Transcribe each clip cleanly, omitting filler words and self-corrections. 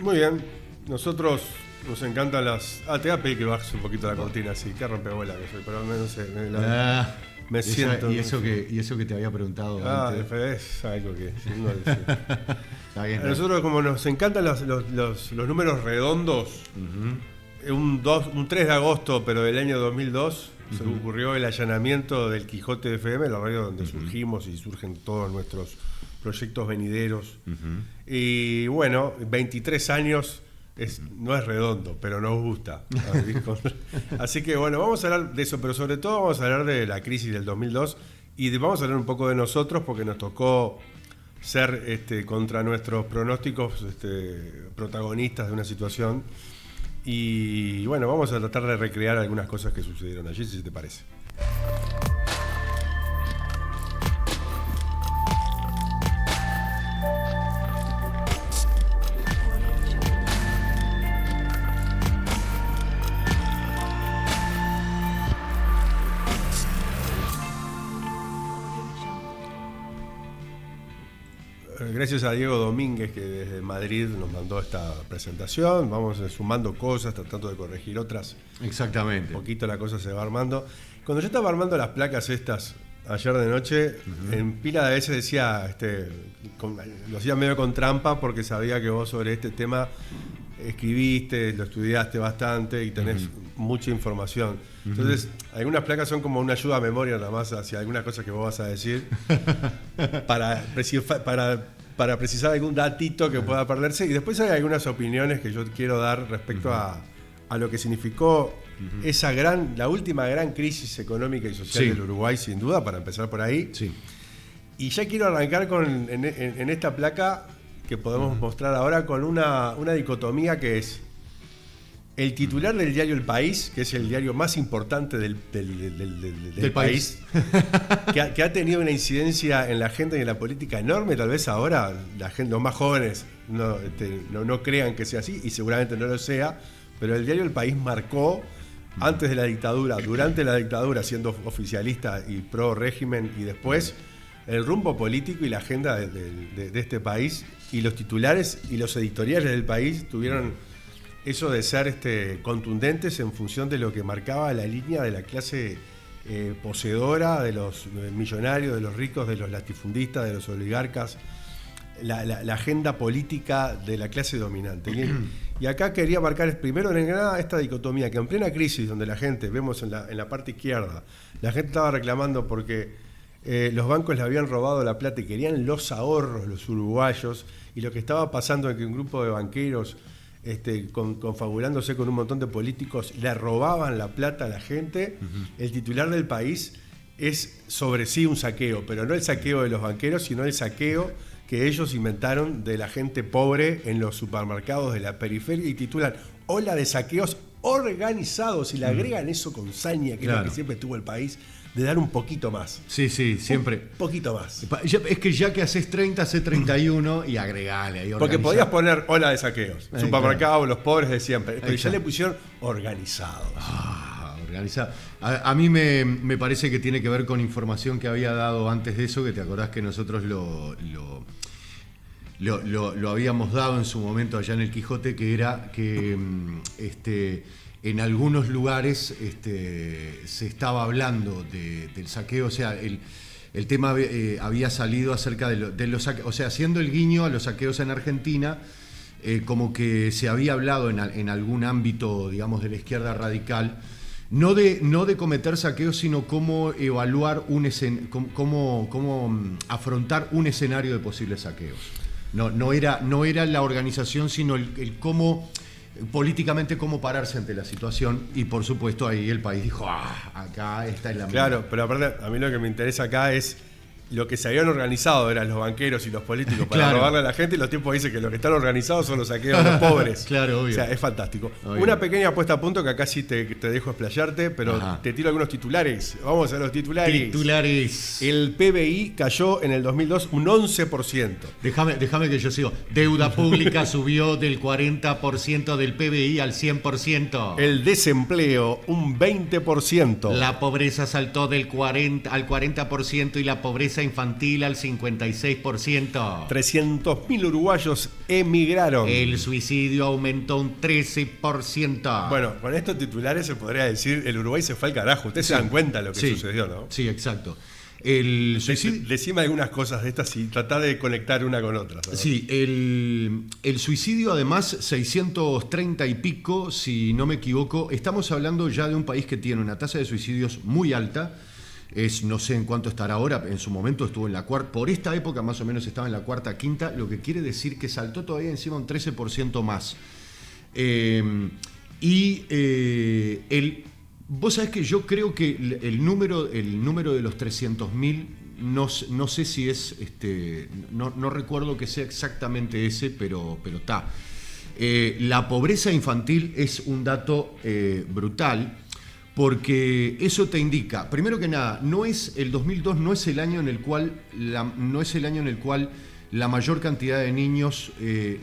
Muy bien. Nosotros nos encantan las... te voy a pedir que bajes un poquito la cortina, así. Qué rompebola que soy, pero no sé. Me siento... ¿Y eso que te había preguntado antes? Es algo que... No Está bien, a nosotros, como nos encantan los números redondos, un 3 de agosto, pero del año 2002, se ocurrió el allanamiento del Quijote FM, la radio donde surgimos y surgen todos nuestros proyectos venideros. Y bueno, 23 años no es redondo, pero nos gusta. Así que bueno, vamos a hablar de eso, pero sobre todo vamos a hablar de la crisis del 2002 y vamos a hablar un poco de nosotros porque nos tocó ser contra nuestros pronósticos protagonistas de una situación. Y bueno, vamos a tratar de recrear algunas cosas que sucedieron allí, si te parece. Gracias a Diego Domínguez, que desde Madrid nos mandó esta presentación. Vamos sumando cosas, tratando de corregir otras. Exactamente. Un poquito la cosa se va armando. Cuando yo estaba armando las placas estas ayer de noche, en pila de veces decía, lo hacía medio con trampa porque sabía que vos sobre este tema escribiste, lo estudiaste bastante y tenés mucha información. Entonces, algunas placas son como una ayuda a memoria nada más hacia algunas cosas que vos vas a decir para precisar algún datito que pueda perderse. Y después hay algunas opiniones que yo quiero dar respecto a lo que significó la última gran crisis económica y social del Uruguay, sin duda, para empezar por ahí. Sí. Y ya quiero arrancar en esta placa que podemos mostrar ahora con una dicotomía que es el titular del diario El País, que es el diario más importante del país, que ha tenido una incidencia en la agenda y en la política enorme. Tal vez ahora los más jóvenes no crean que sea así, y seguramente no lo sea, pero el diario El País marcó, antes de la dictadura, durante la dictadura, siendo oficialista y pro régimen, y después el rumbo político y la agenda de este país, y los titulares y los editoriales del país tuvieron eso de ser contundentes en función de lo que marcaba la línea de la clase poseedora, de los millonarios, de los ricos, de los latifundistas, de los oligarcas, la agenda política de la clase dominante. Y acá quería marcar primero en Granada esta dicotomía, que en plena crisis, donde la gente, vemos en la parte izquierda, la gente estaba reclamando porque los bancos le habían robado la plata y querían los ahorros, los uruguayos, y lo que estaba pasando es que un grupo de banqueros, confabulándose con un montón de políticos, le robaban la plata a la gente. El titular del País es sobre sí un saqueo, pero no el saqueo de los banqueros, sino el saqueo que ellos inventaron de la gente pobre en los supermercados de la periferia, y titulan ola de saqueos organizados, y le agregan eso con saña, que es lo que siempre tuvo el País, de dar un poquito más. Sí, siempre. Un poquito más. Es que ya que haces 30, hace 31 y agregale ahí. Porque podías poner ola de saqueos. Supermercados, los pobres de siempre. Pero ya le pusieron organizados. Organizado. A mí me parece que tiene que ver con información que había dado antes de eso, que te acordás que nosotros lo habíamos dado en su momento allá en el Quijote, que era que en algunos lugares se estaba hablando del saqueo, o sea, el tema había salido acerca de los saqueos, o sea, haciendo el guiño a los saqueos en Argentina, como que se había hablado en algún ámbito, digamos, de la izquierda radical, no de cometer saqueos, sino cómo evaluar cómo afrontar un escenario de posibles saqueos. No era la organización, sino el cómo políticamente cómo pararse ante la situación, y por supuesto ahí el País dijo, acá está en la mía. Claro, pero aparte a mí lo que me interesa acá es lo que se habían organizado, eran los banqueros y los políticos para robarle a la gente, y los tipos dicen que los que están organizados son los saqueos de los pobres. Claro, obvio. O sea, es fantástico. Obvio. Una pequeña puesta a punto que acá sí te dejo explayarte, pero te tiro algunos titulares. Vamos a los titulares. El PBI cayó en el 2002 un 11%. Déjame que yo sigo. Deuda pública subió del 40% del PBI al 100%. El desempleo un 20%. La pobreza saltó del 40 al 40%, y la pobreza infantil al 56%. 300.000 uruguayos emigraron. El suicidio aumentó un 13%. Bueno, con estos titulares se podría decir el Uruguay se fue al carajo. Ustedes se dan cuenta de lo que sucedió, ¿no? Sí, exacto. El suicidio... Decime algunas cosas de estas y tratá de conectar una con otra, ¿no? Sí, el suicidio además 630 y pico, si no me equivoco. Estamos hablando ya de un país que tiene una tasa de suicidios muy alta. No sé en cuánto estará ahora, en su momento estuvo en la cuarta, por esta época más o menos estaba en la cuarta, quinta, lo que quiere decir que saltó todavía encima un 13% más. Vos sabés que yo creo que el número de los 300.000, no sé si es, no recuerdo que sea exactamente ese, pero está. La pobreza infantil es un dato brutal, porque eso te indica, primero que nada, el 2002 no es el año en el cual la mayor cantidad de niños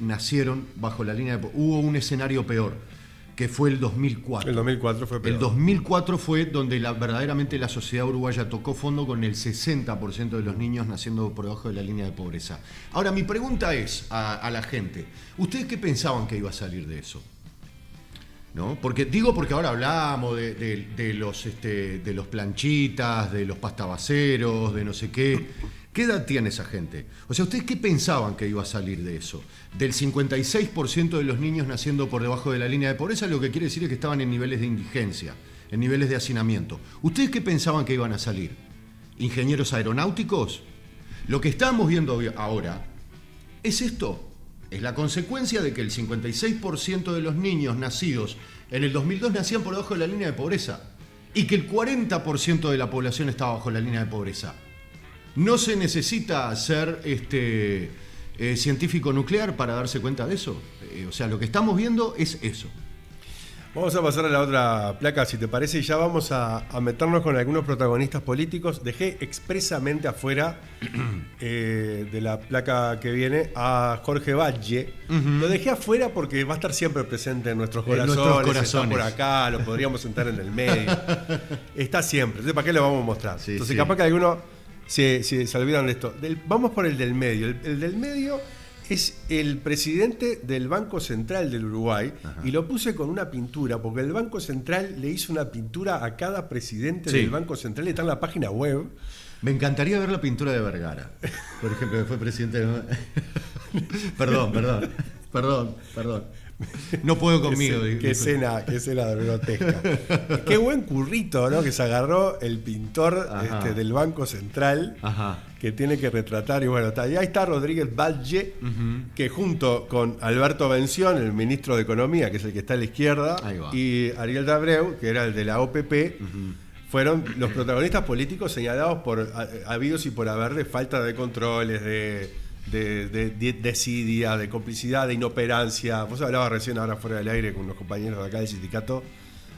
nacieron bajo la línea de pobreza. Hubo un escenario peor, que fue el 2004. El 2004 fue peor. El 2004 fue donde verdaderamente la sociedad uruguaya tocó fondo, con el 60% de los niños naciendo por debajo de la línea de pobreza. Ahora, mi pregunta es a la gente, ¿ustedes qué pensaban que iba a salir de eso? ¿No? Porque ahora hablamos de los planchitas, de los pastabaceros, de no sé qué. ¿Qué edad tiene esa gente? O sea, ¿ustedes qué pensaban que iba a salir de eso? Del 56% de los niños naciendo por debajo de la línea de pobreza, lo que quiere decir es que estaban en niveles de indigencia, en niveles de hacinamiento. ¿Ustedes qué pensaban que iban a salir? ¿Ingenieros aeronáuticos? Lo que estamos viendo ahora es esto. Es la consecuencia de que el 56% de los niños nacidos en el 2002 nacían por debajo de la línea de pobreza y que el 40% de la población estaba bajo la línea de pobreza. No se necesita ser científico nuclear para darse cuenta de eso. O sea, lo que estamos viendo es eso. Vamos a pasar a la otra placa, si te parece, y ya vamos a meternos con algunos protagonistas políticos. Dejé expresamente afuera de la placa que viene a Jorge Valle. Lo dejé afuera porque va a estar siempre presente en nuestros corazones. Está por acá, lo podríamos sentar en el medio. Está siempre. Entonces, ¿para qué lo vamos a mostrar? Sí, entonces, capaz que algunos se olvidan de esto. Vamos por el del medio. El del medio es el presidente del Banco Central del Uruguay. Ajá. Y lo puse con una pintura, porque el Banco Central le hizo una pintura a cada presidente del Banco Central, y está en la página web. Me encantaría ver la pintura de Vergara, por ejemplo, que fue presidente de... Perdón. No puedo conmigo. Qué escena grotesca. Qué buen currito, ¿no? Que se agarró el pintor del Banco Central. Ajá. Que tiene que retratar. Y bueno, y ahí está Rodríguez Valle, que junto con Alberto Bención, el ministro de Economía, que es el que está a la izquierda, y Ariel de Abreu, que era el de la OPP, fueron los protagonistas políticos señalados por habidos y por haber de falta de controles, de desidia, de complicidad, de inoperancia. Vos hablabas recién, ahora fuera del aire, con unos compañeros de acá del sindicato,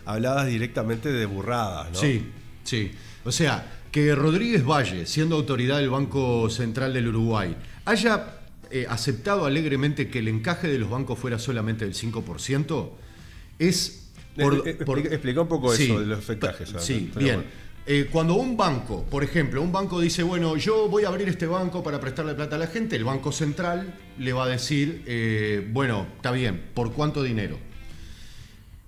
hablabas directamente de burradas, ¿no? Sí. O sea, que Rodríguez Valle, siendo autoridad del Banco Central del Uruguay, haya aceptado alegremente que el encaje de los bancos fuera solamente del 5%, es... Explica un poco eso de los encajes. Sí, bien. Cuando un banco, por ejemplo, dice, bueno, yo voy a abrir este banco para prestarle plata a la gente, el Banco Central le va a decir, bueno, está bien, ¿por cuánto dinero?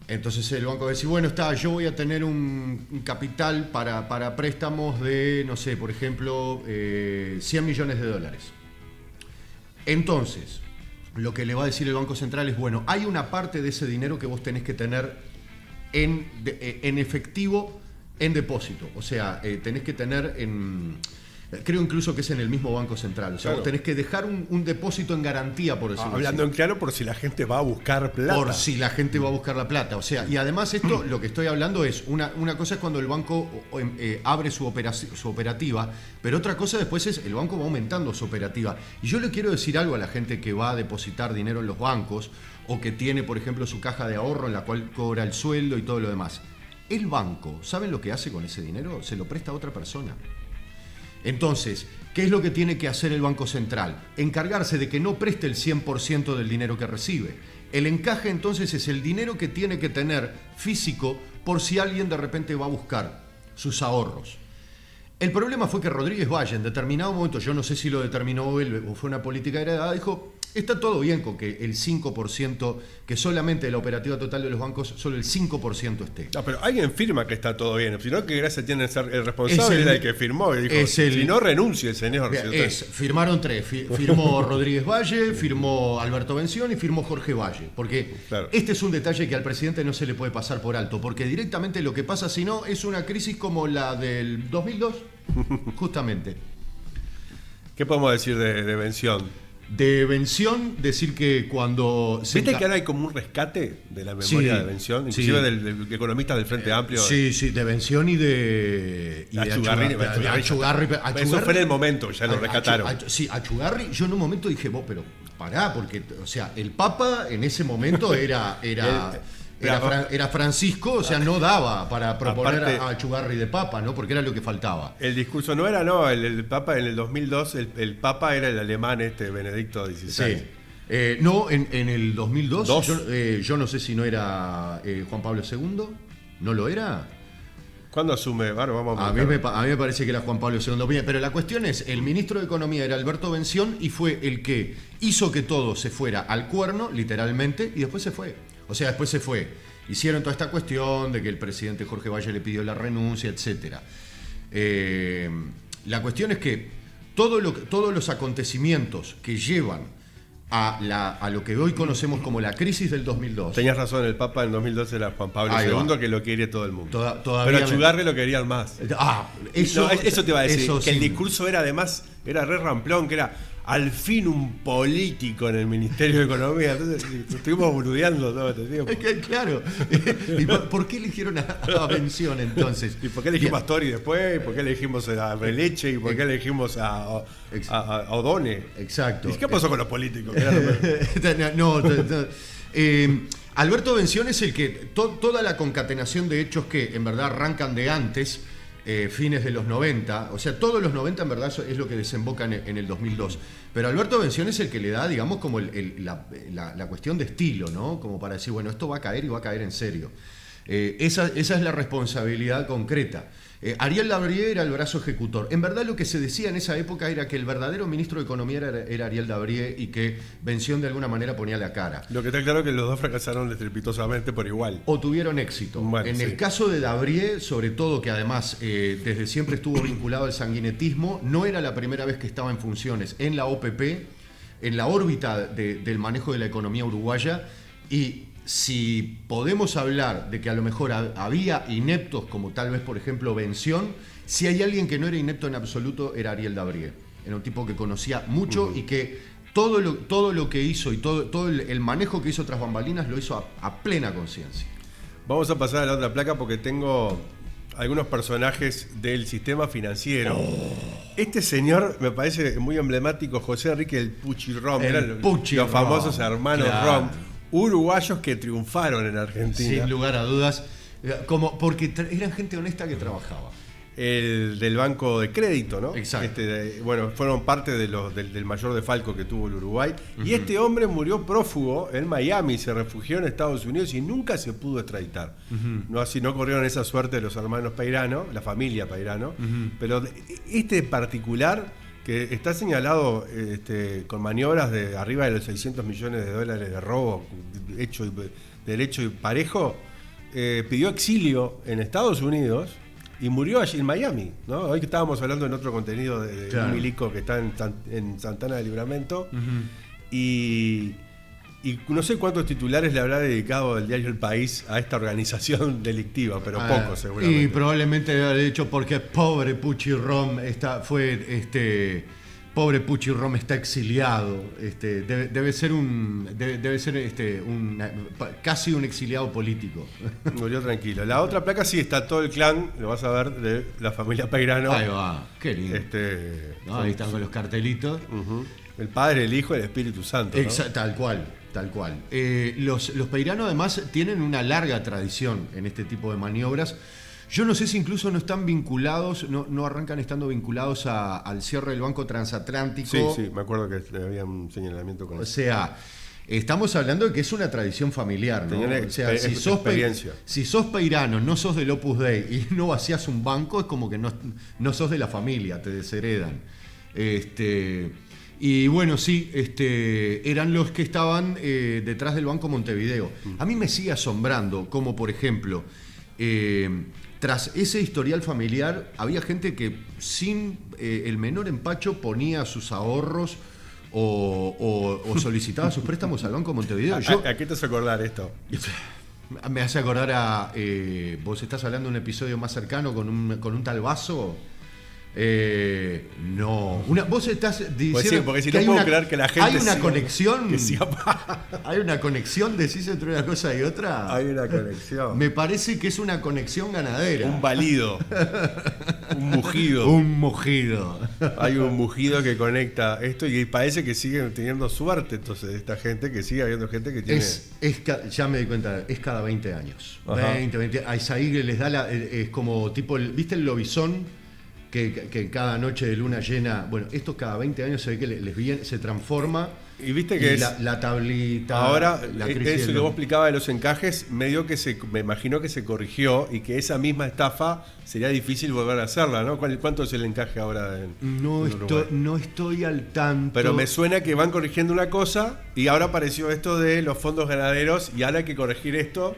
Entonces el banco va a decir, bueno, yo voy a tener un capital para préstamos de, no sé, por ejemplo, $100 millones. Entonces, lo que le va a decir el Banco Central es, bueno, hay una parte de ese dinero que vos tenés que tener en efectivo, en depósito. O sea, tenés que tener creo incluso que es en el mismo Banco Central. O sea, claro, vos tenés que dejar un depósito en garantía, por decirlo hablando así. En claro, por si la gente va a buscar plata. Por si la gente va a buscar la plata. O sea, y además esto, lo que estoy hablando es, una cosa es cuando el banco abre su operativa, pero otra cosa después es, el banco va aumentando su operativa. Y yo le quiero decir algo a la gente que va a depositar dinero en los bancos, o que tiene, por ejemplo, su caja de ahorro en la cual cobra el sueldo y todo lo demás. El banco, ¿saben lo que hace con ese dinero? Se lo presta a otra persona. Entonces, ¿qué es lo que tiene que hacer el Banco Central? Encargarse de que no preste el 100% del dinero que recibe. El encaje, entonces, es el dinero que tiene que tener físico por si alguien de repente va a buscar sus ahorros. El problema fue que Rodríguez Valle en determinado momento, yo no sé si lo determinó él o fue una política heredada, dijo, está todo bien con que el 5%, que solamente de la operativa total de los bancos, solo el 5% esté. No, pero alguien firma que está todo bien, si no, que gracias tiene que ser el responsable, era el que firmó y dijo, si no renuncie el señor. Firmaron tres, firmó Rodríguez Valle, firmó Alberto Bención y firmó Jorge Valle, porque claro, este es un detalle que al presidente no se le puede pasar por alto, porque directamente lo que pasa si no es una crisis como la del 2002, justamente. ¿Qué podemos decir de Bención? De Bención, decir que cuando... ¿Viste que ahora hay como un rescate de la memoria de Bención? Inclusive del economista del Frente Amplio. Sí, de Bención y de Achugarri. Eso fue en el momento, ya lo rescataron. Achugarri, yo en un momento dije, vos, pero pará, porque, o sea, el Papa en ese momento era Francisco, o sea, no daba para proponer a Achugarri de Papa, ¿no? Porque era lo que faltaba. El discurso no era, el Papa en el 2002, el Papa era el alemán Benedicto XVI. Sí. No, en el 2002, yo no sé si no era Juan Pablo II, ¿no lo era? ¿Cuándo asume? Bueno, vamos a mí me parece que era Juan Pablo II. Pero la cuestión es, el ministro de Economía era Alberto Bención y fue el que hizo que todo se fuera al cuerno, literalmente, y después se fue. O sea, después se fue. Hicieron toda esta cuestión de que el presidente Jorge Valle le pidió la renuncia, etc. La cuestión es que todos los acontecimientos que llevan a lo que hoy conocemos como la crisis del 2002. Tenías razón, el Papa en 2002 era Juan Pablo II, que lo quería todo el mundo. Pero a Achugarri lo querían más. Eso te iba a decir, que el discurso era además, era re ramplón, que era al fin un político en el Ministerio de Economía. Entonces estuvimos boludeando todo este tiempo. Claro. ¿Y por qué eligieron a Bención entonces? ¿Y por qué elegimos a Astori después? ¿Y por qué elegimos a Releche? ¿Y por qué elegimos a O'Donnell? Exacto. ¿Y qué pasó con los políticos? Alberto Bención es el que toda la concatenación de hechos que en verdad arrancan de antes, fines de los 90, o sea, todos los 90 en verdad es lo que desemboca en el 2002. Pero Alberto Bención es el que le da, digamos, como la cuestión de estilo, ¿no? Como para decir, bueno, esto va a caer y va a caer en serio. Esa es la responsabilidad concreta. Ariel Dabrié era el brazo ejecutor. En verdad lo que se decía en esa época era que el verdadero ministro de Economía era Ariel Dabrié y que Bención de alguna manera ponía la cara. Lo que está claro es que los dos fracasaron estrepitosamente por igual. O tuvieron éxito. Bueno, el caso de Dabrié, sobre todo, que además desde siempre estuvo vinculado al sanguinetismo, no era la primera vez que estaba en funciones en la OPP, en la órbita del manejo de la economía uruguaya, y si podemos hablar de que a lo mejor había ineptos como tal vez, por ejemplo, Bención, si hay alguien que no era inepto en absoluto era Ariel Dabrié. Era un tipo que conocía mucho y que todo lo que hizo y todo el manejo que hizo tras bambalinas lo hizo a plena conciencia. Vamos a pasar a la otra placa porque tengo algunos personajes del sistema financiero. Este señor me parece muy emblemático, José Enrique el Puchi Rom. Eran los famosos hermanos Rom. Uruguayos que triunfaron en Argentina. Sin lugar a dudas, porque eran gente honesta que trabajaba. El del Banco de Crédito, ¿no? Exacto. Fueron parte del mayor defalco que tuvo el Uruguay. Y este hombre murió prófugo en Miami, se refugió en Estados Unidos y nunca se pudo extraditar. No, así no corrieron esa suerte de los hermanos Peirano, la familia Peirano. Pero este particular, que está señalado con maniobras de arriba de los $600 millones de robo derecho y parejo, pidió exilio en Estados Unidos y murió allí en Miami, ¿no? Hoy que estábamos hablando en otro contenido de un milico que está en Santana de Libramento, y no sé cuántos titulares le habrá dedicado el diario El País a esta organización delictiva, pero pocos seguramente. Y probablemente debe haber dicho porque pobre Puchi Rom pobre Puchi Rom está exiliado. Debe ser casi un exiliado político. Murió tranquilo. La otra placa sí está todo el clan, lo vas a ver, de la familia Peirano. Ahí va, qué lindo. Ahí están con los cartelitos. El Padre, el Hijo y el Espíritu Santo, ¿no? Tal cual. Los Peirano además tienen una larga tradición en este tipo de maniobras. Yo no sé si incluso no están vinculados, no arrancan estando vinculados al cierre del Banco Transatlántico. Sí, me acuerdo que había un señalamiento con eso. O sea, Estamos hablando de que es una tradición familiar, ¿no? Tenían O sea, experiencia. si sos peirano, no sos del Opus Dei y no vacías un banco, es como que no sos de la familia, te desheredan. Y bueno, sí, eran los que estaban detrás del Banco Montevideo. A mí me sigue asombrando como, por ejemplo, tras ese historial familiar, había gente que sin el menor empacho ponía sus ahorros o solicitaba sus préstamos al Banco Montevideo. ¿A qué te hace acordar esto? Me hace acordar a... ¿Vos estás hablando de un episodio más cercano con un tal Vaso? No. Vos estás diciendo pues sí, porque si que no puedo creer que la gente hay una conexión. Hay una conexión, decís, entre una cosa y otra. Hay una conexión. Me parece que es una conexión ganadera. Un balido. Un mugido. Un mugido. Hay un mugido que conecta esto y parece que siguen teniendo suerte entonces esta gente, que sigue habiendo gente que tiene... Ya me di cuenta, es cada 20 años. Ajá. 20. A Isaí les da es como tipo, ¿viste el lobizón? Que cada noche de luna llena, bueno, esto cada 20 años se ve que les viene, se transforma. Y viste que la tablita. Ahora, la crisis eso que vos explicabas de los encajes, me imagino que se corrigió y que esa misma estafa sería difícil volver a hacerla, ¿no? ¿Cuánto es el encaje ahora en Uruguay? No estoy al tanto. Pero me suena que van corrigiendo una cosa y ahora apareció esto de los fondos ganaderos y ahora hay que corregir esto.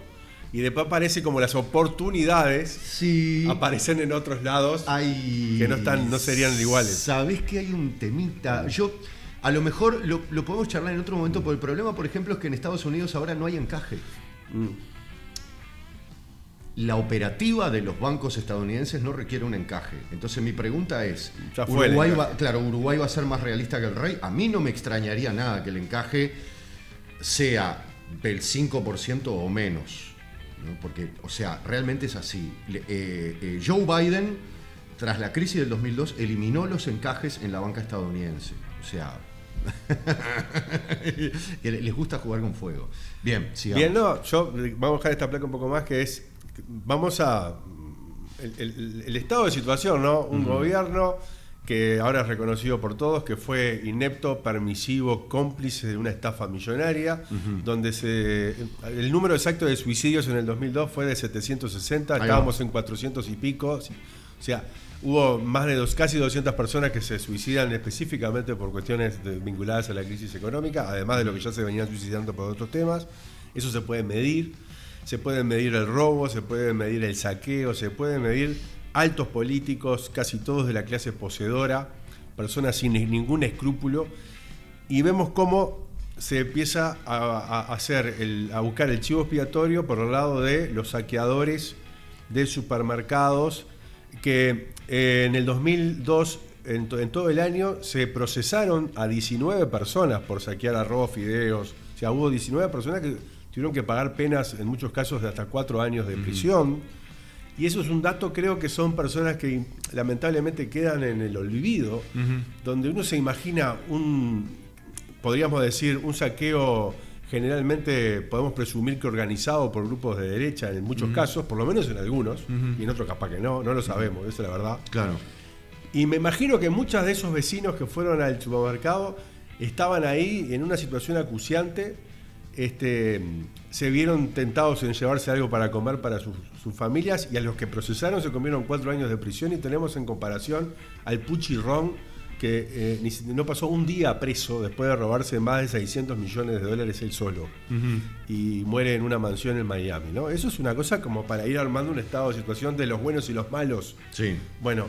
Y después aparece como las oportunidades aparecen en otros lados que no serían iguales. Sabés que hay un temita. Yo, a lo mejor lo podemos charlar en otro momento, porque el problema, por ejemplo, es que en Estados Unidos ahora no hay encaje. La operativa de los bancos estadounidenses no requiere un encaje. Entonces mi pregunta es, Uruguay va a ser más realista que el rey. A mí no me extrañaría nada que el encaje sea del 5% o menos. ¿No? Porque, o sea, realmente es así. Joe Biden, tras la crisis del 2002, eliminó los encajes en la banca estadounidense. O sea, les gusta jugar con fuego. Bien, sigamos. Bien, vamos a dejar esta placa un poco más, que es, vamos a el estado de situación, ¿no? Un gobierno que ahora es reconocido por todos, que fue inepto, permisivo, cómplice de una estafa millonaria, donde el número exacto de suicidios en el 2002 fue de 760, estábamos en 400 y pico, o sea, hubo más de casi 200 personas que se suicidan específicamente por cuestiones vinculadas a la crisis económica, además de lo que ya se venían suicidando por otros temas. Eso se puede medir el robo, se puede medir el saqueo, se puede medir altos políticos, casi todos de la clase poseedora, personas sin ningún escrúpulo, y vemos cómo se empieza a buscar el chivo expiatorio por el lado de los saqueadores de supermercados, que en el 2002, en todo el año, se procesaron a 19 personas por saquear arroz, fideos. O sea, hubo 19 personas que tuvieron que pagar penas, en muchos casos, de hasta 4 años de prisión. Y eso es un dato, creo que son personas que lamentablemente quedan en el olvido, donde uno se imagina podríamos decir, un saqueo generalmente podemos presumir que organizado por grupos de derecha en muchos casos, por lo menos en algunos, y en otros capaz que no lo sabemos, esa es la verdad. Claro. Y me imagino que muchos de esos vecinos que fueron al supermercado estaban ahí en una situación acuciante, se vieron tentados en llevarse algo para comer para sus familias, y a los que procesaron se comieron 4 años de prisión, y tenemos en comparación al Puchirrón, que no pasó un día preso después de robarse más de 600 millones de dólares él solo, y muere en una mansión en Miami, ¿no? Eso es una cosa como para ir armando un estado de situación de los buenos y los malos. Sí. Bueno,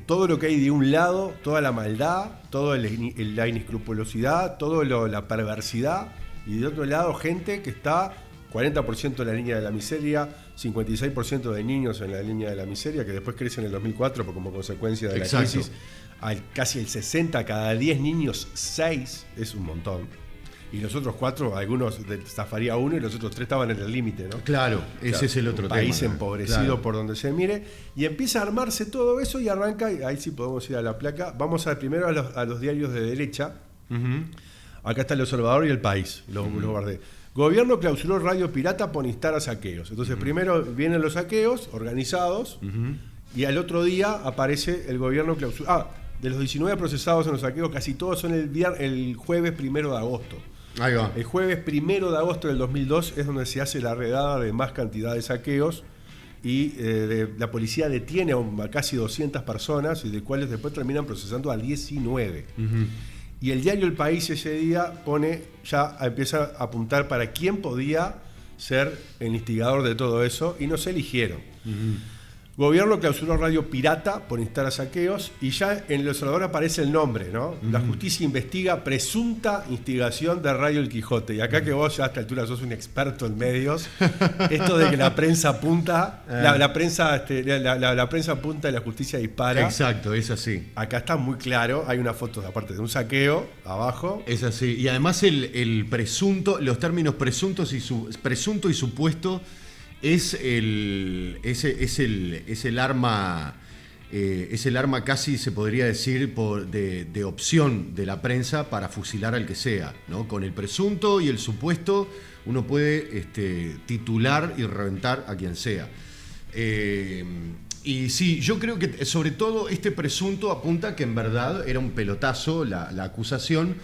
todo lo que hay de un lado, toda la maldad, toda la inescrupulosidad, toda la perversidad, y de otro lado gente que está 40% en la línea de la miseria, 56% de niños en la línea de la miseria, que después crece en el 2004 como consecuencia de la crisis, casi el 60, cada 10 niños, 6, es un montón. Y los otros 4, algunos zafaría uno y los otros 3 estaban en el límite, ¿no? Claro, ese es el otro tema. País empobrecido por donde se mire, y empieza a armarse todo eso y arranca, y ahí sí podemos ir a la placa. Vamos primero a los diarios de derecha. Acá está El Observador y El País, los guardé. Gobierno clausuró radio pirata por instar a saqueos. Entonces primero vienen los saqueos organizados, y al otro día aparece el gobierno clausuró. De los 19 procesados en los saqueos, casi todos son el jueves 1 de agosto. Ahí va. El jueves 1 de agosto del 2002 es donde se hace la redada de más cantidad de saqueos y la policía detiene a casi 200 personas y de cuales después terminan procesando a 19. Y el diario El País ese día empieza a apuntar para quién podía ser el instigador de todo eso y no se eligieron. Gobierno clausuró Radio Pirata por instar a saqueos y ya en El Observador aparece el nombre, ¿no? La justicia investiga presunta instigación de Radio El Quijote. Y acá que vos ya a esta altura sos un experto en medios, esto de que la prensa apunta, la prensa apunta y la justicia dispara. Exacto, es así. Acá está muy claro, hay una foto aparte de un saqueo abajo. Es así. Y además el presunto, los términos presunto y supuesto es el arma casi, se podría decir, de opción de la prensa para fusilar al que sea, ¿no? Con el presunto y el supuesto uno puede titular y reventar a quien sea. Y sí, yo creo que sobre todo este presunto apunta que en verdad era un pelotazo la acusación.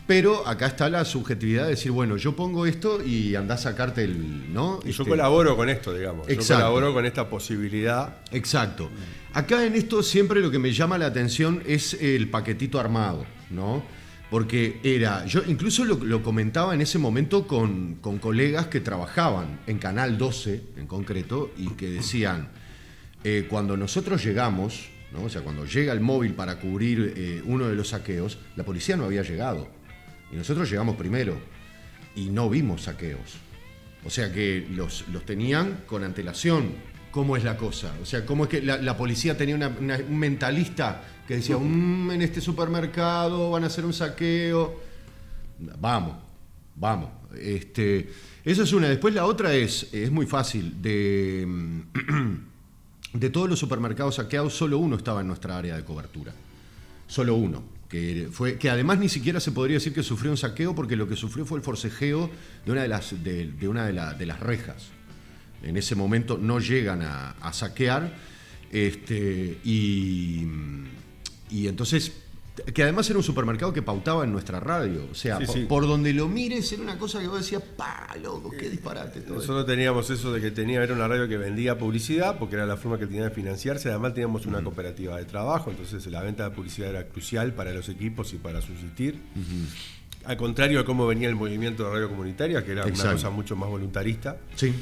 Pero acá está la subjetividad de decir, bueno, yo pongo esto y andá a sacarte ¿no? Y yo colaboro con esto, digamos. Exacto. Yo colaboro con esta posibilidad. Exacto. Acá en esto siempre lo que me llama la atención es el paquetito armado, ¿no? Porque yo incluso lo comentaba en ese momento con colegas que trabajaban en Canal 12 en concreto y que decían, cuando nosotros llegamos, ¿no? O sea, cuando llega el móvil para cubrir uno de los saqueos, la policía no había llegado. Y nosotros llegamos primero y no vimos saqueos. O sea que los tenían con antelación. ¿Cómo es la cosa? O sea, ¿cómo es que la policía tenía un mentalista que decía, en este supermercado van a hacer un saqueo? Vamos. Esa es una. Después la otra es muy fácil. De todos los supermercados saqueados, solo uno estaba en nuestra área de cobertura. Solo uno. Que además ni siquiera se podría decir que sufrió un saqueo, porque lo que sufrió fue el forcejeo de una de las rejas. En ese momento no llegan a saquear, y entonces, que además era un supermercado que pautaba en nuestra radio. O sea, sí. Por donde lo mires era una cosa que vos decías, loco, qué disparate todo. Nosotros teníamos eso de que era una radio que vendía publicidad, porque era la forma que tenía de financiarse. Además teníamos una cooperativa de trabajo, entonces la venta de publicidad era crucial para los equipos y para subsistir. Al contrario de cómo venía el movimiento de radio comunitaria, que era una cosa mucho más voluntarista. Sí.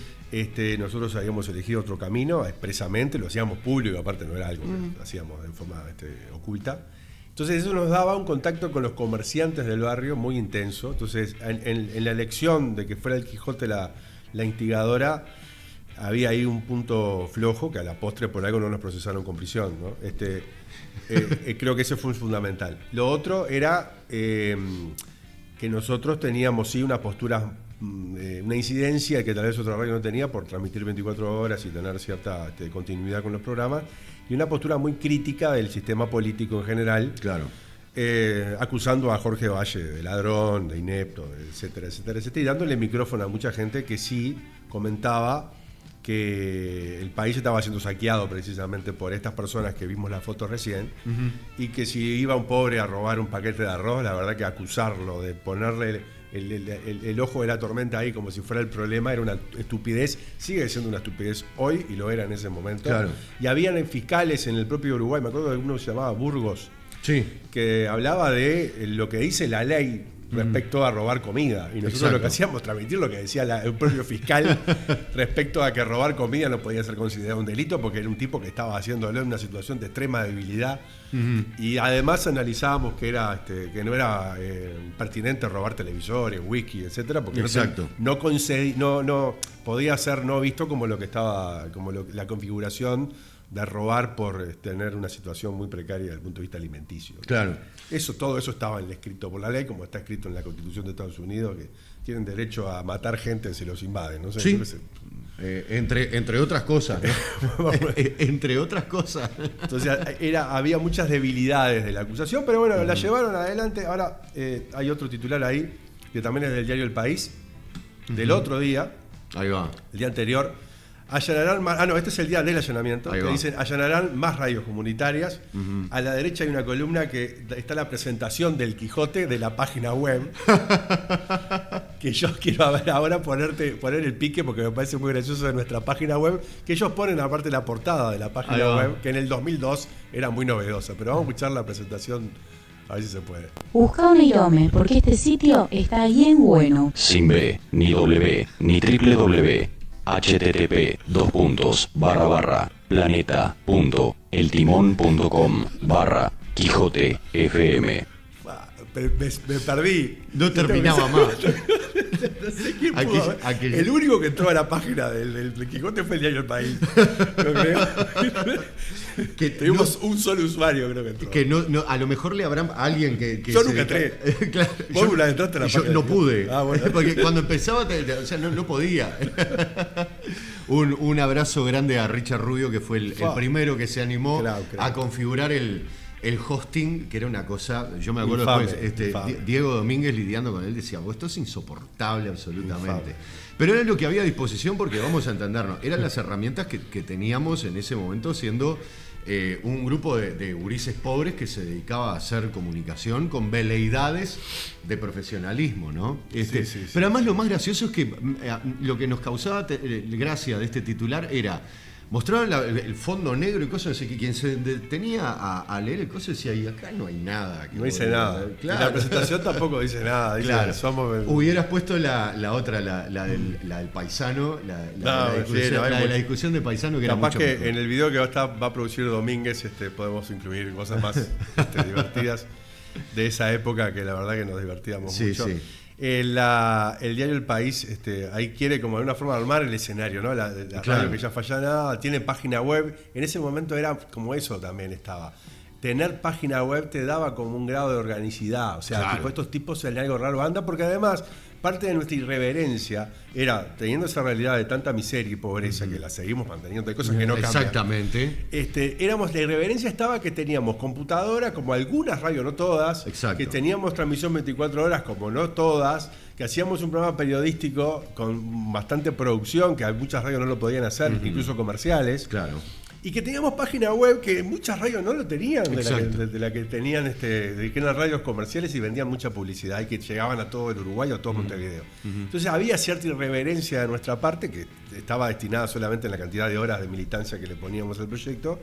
Nosotros habíamos elegido otro camino expresamente, lo hacíamos público, aparte no era algo que lo hacíamos en forma oculta. Entonces eso nos daba un contacto con los comerciantes del barrio muy intenso. Entonces en la elección de que fuera el Quijote la instigadora, había ahí un punto flojo que a la postre por algo no nos procesaron con prisión, ¿no? Creo que ese fue fundamental. Lo otro era que nosotros teníamos una postura, una incidencia que tal vez otra radio no tenía por transmitir 24 horas y tener cierta continuidad con los programas, y una postura muy crítica del sistema político en general, claro. Acusando a Jorge Valle de ladrón, de inepto, etcétera, y dándole micrófono a mucha gente que sí comentaba que el país estaba siendo saqueado precisamente por estas personas que vimos la foto recién, y que si iba un pobre a robar un paquete de arroz, la verdad que acusarlo de ponerle el ojo de la tormenta ahí como si fuera el problema era una estupidez, sigue siendo una estupidez hoy y lo era en ese momento. Claro. Y habían fiscales en el propio Uruguay, me acuerdo de uno que se llamaba Burgos, sí, que hablaba de lo que dice la ley respecto a robar comida, y nosotros Exacto. lo que hacíamos transmitir lo que decía el propio fiscal respecto a que robar comida no podía ser considerado un delito porque era un tipo que estaba haciéndolo en una situación de extrema debilidad, y además analizábamos que no era pertinente robar televisores, whisky, etcétera, porque no podía ser no visto como lo que estaba, la configuración de robar por tener una situación muy precaria desde el punto de vista alimenticio. Claro. Todo eso estaba escrito por la ley, como está escrito en la Constitución de Estados Unidos, que tienen derecho a matar gente si los invaden, ¿no? Sí. Entre otras cosas, ¿no? Entre otras cosas. Entonces había muchas debilidades de la acusación, pero bueno, la llevaron adelante. Ahora hay otro titular ahí, que también es del diario El País, del otro día. Ahí va. El día anterior allanarán más. Ah, no, este es el día del allanamiento. Ahí Que va. dicen allanarán más radios comunitarias. Ujú. A la derecha hay una columna que está la presentación del Quijote de la página web. Que yo quiero ver ahora poner el pique porque me parece muy gracioso de nuestra página web. Que ellos ponen aparte la portada de la Ahí página va. web, que en el 2002 era muy novedosa. Pero vamos a escuchar la presentación, a ver si se puede. Busca un Irome, porque este sitio está bien bueno. Sin B, ni W, ni www. http://planeta.eltimón.com/Quijote FM. Me perdí. No terminaba más. No sé quién Aquí- pudo haber- aquí- El único que entró a la página del Quijote fue el diario El País. Yo creo. Que Tuvimos un solo usuario, creo que entró. Que no, a lo mejor le habrán a alguien que Yo se nunca dedica- entré. Claro, Vos una entraste a la yo página no de- pude. Ah, bueno. Porque cuando empezaba, o sea, no podía. Un abrazo grande a Richard Rubio, que fue el primero que se animó Claro. a configurar el hosting, que era una cosa. Yo me acuerdo Infame, después, infame. Diego Domínguez lidiando con él decía: esto es insoportable absolutamente. Infame. Pero era lo que había a disposición, porque vamos a entendernos, eran las herramientas que teníamos en ese momento, siendo un grupo de gurises pobres que se dedicaba a hacer comunicación con veleidades de profesionalismo, ¿no? Sí. Pero además lo más gracioso es que lo que nos causaba gracia de este titular era: mostraban el fondo negro y cosas así, que quien se detenía a leer el coso decía: y acá no hay nada. No dice nada. Claro. Y la presentación tampoco dice nada. Dice, Claro. somos... Hubieras puesto la otra, la del paisano, la hay discusión de paisano, que era Capaz mucho que mejor. en el video que va a producir Domínguez podemos incluir cosas más divertidas de esa época, que la verdad que nos divertíamos Sí, mucho. sí. El diario El País ahí quiere como de una forma armar el escenario, ¿no? La Claro. radio que ya falla nada, tiene página web. En ese momento era como eso también estaba. Tener página web te daba como un grado de organicidad. O sea, Claro. tipo, estos tipos en algo raro anda, porque además parte de nuestra irreverencia era, teniendo esa realidad de tanta miseria y pobreza, que la seguimos manteniendo, hay cosas que no cambian. Exactamente. La irreverencia estaba que teníamos computadora, como algunas radios, no todas, Exacto. que teníamos transmisión 24 horas, como no todas, que hacíamos un programa periodístico con bastante producción, que muchas radios no lo podían hacer, incluso comerciales. Claro. Y que teníamos página web que muchas radios no lo tenían, Exacto. de la que tenían, de que eran radios comerciales y vendían mucha publicidad y que llegaban a todo el Uruguay o a todo Montevideo. Entonces había cierta irreverencia de nuestra parte que estaba destinada solamente en la cantidad de horas de militancia que le poníamos al proyecto.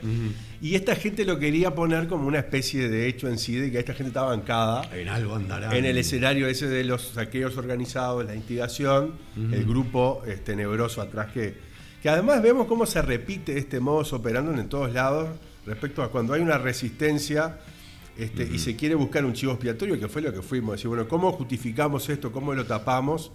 Y esta gente lo quería poner como una especie de hecho en sí, de que esta gente estaba bancada En algo andará. en el escenario ese de los saqueos organizados, la instigación, el grupo tenebroso atrás que además vemos cómo se repite este modus operandi en todos lados respecto a cuando hay una resistencia y se quiere buscar un chivo expiatorio, que fue lo que fuimos. Decir, bueno, ¿cómo justificamos esto? ¿Cómo lo tapamos?